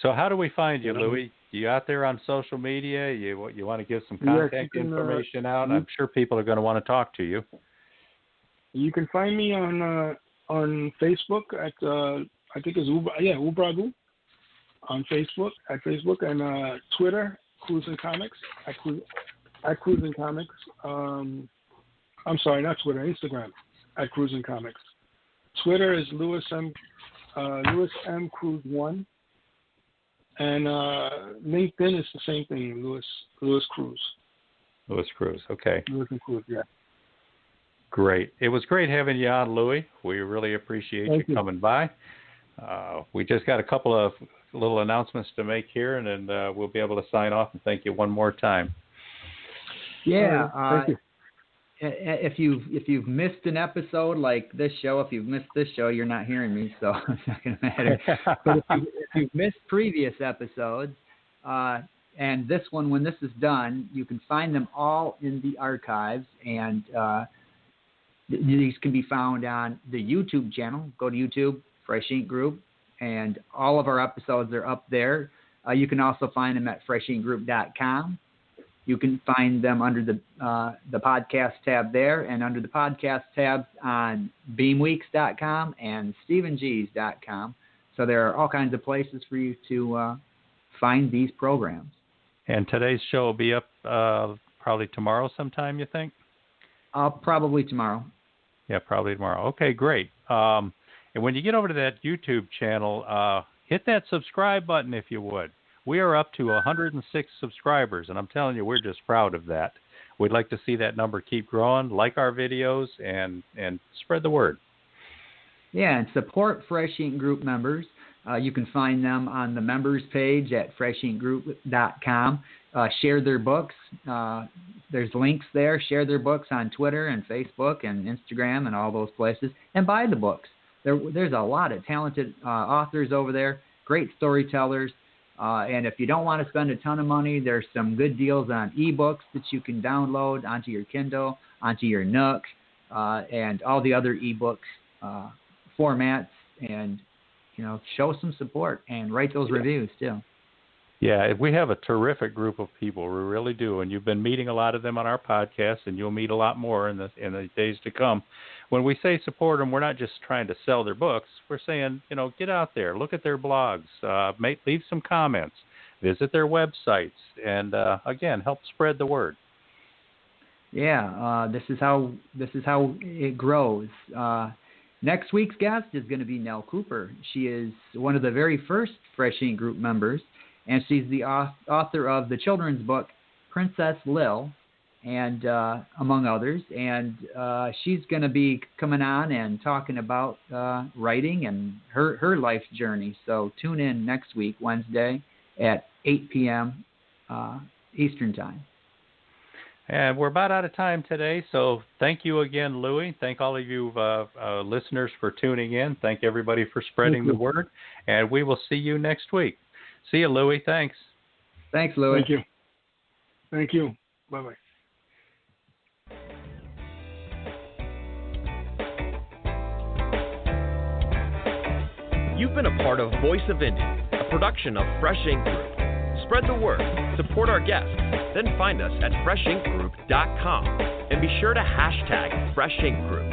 Speaker 3: So how do we find you, Louis? You out there on social media? You want to give some contact information out? I'm sure people are going to want to talk to you.
Speaker 4: You can find me on Facebook at I think it's Ubragu on Facebook and Twitter, Cruz and Comics at Cruz and Comics. I'm sorry, not Twitter, Instagram at Cruz and Comics. Twitter is Louis M. Cruz 1, and LinkedIn is the same thing, Louis Cruz.
Speaker 3: Louis Cruz, okay.
Speaker 4: Louis and Cruz, yeah.
Speaker 3: Great. It was great having you on, Louis. We really appreciate you coming by. We just got a couple of little announcements to make here, and then we'll be able to sign off and thank you one more time.
Speaker 2: Yeah.
Speaker 4: Thank you.
Speaker 2: If you've missed an episode like this show, you're not hearing me, so it's not going to matter. But if you've missed previous episodes, and this one, when this is done, you can find them all in the archives, and these can be found on the YouTube channel. Go to YouTube, Fresh Ink Group, and all of our episodes are up there. You can also find them at freshinkgroup.com. You can find them under the podcast tab there, and under the podcast tabs on beamweeks.com and stephengs.com. So there are all kinds of places for you to find these programs.
Speaker 3: And today's show will be up probably tomorrow sometime, you think?
Speaker 2: Probably tomorrow.
Speaker 3: Yeah, probably tomorrow. Okay, great. And when you get over to that YouTube channel, hit that subscribe button if you would. We are up to 106 subscribers, and I'm telling you, we're just proud of that. We'd like to see that number keep growing, like our videos, and spread the word.
Speaker 2: Yeah, and support Fresh Ink Group members. You can find them on the members page at freshinkgroup.com. Share their books. There's links there. Share their books on Twitter and Facebook and Instagram and all those places. And buy the books. There's a lot of talented authors over there, great storytellers. And if you don't want to spend a ton of money, there's some good deals on ebooks that you can download onto your Kindle, onto your Nook, and all the other ebooks formats. And, show some support and write those reviews too.
Speaker 3: Yeah, we have a terrific group of people. We really do. And you've been meeting a lot of them on our podcast, and you'll meet a lot more in the days to come. When we say support them, we're not just trying to sell their books. We're saying, get out there, look at their blogs, leave some comments, visit their websites, and again, help spread the word.
Speaker 2: Yeah, this is how it grows. Next week's guest is going to be Nell Cooper. She is one of the very first Fresh Ink Group members, and she's the author of the children's book Princess Lil, and among others. And she's going to be coming on and talking about writing and her life's journey. So tune in next week, Wednesday at 8 p.m. Eastern Time.
Speaker 3: And we're about out of time today, so thank you again, Louis. Thank all of you listeners for tuning in. Thank everybody for spreading the word, and we will see you next week. See you, Louis. Thanks.
Speaker 2: Thanks, Louis.
Speaker 4: Thank you. Bye-bye.
Speaker 1: You've been a part of Voice of Indie, a production of Fresh Ink Group. Spread the word, support our guests, then find us at freshinkgroup.com and be sure to hashtag Fresh Ink Group.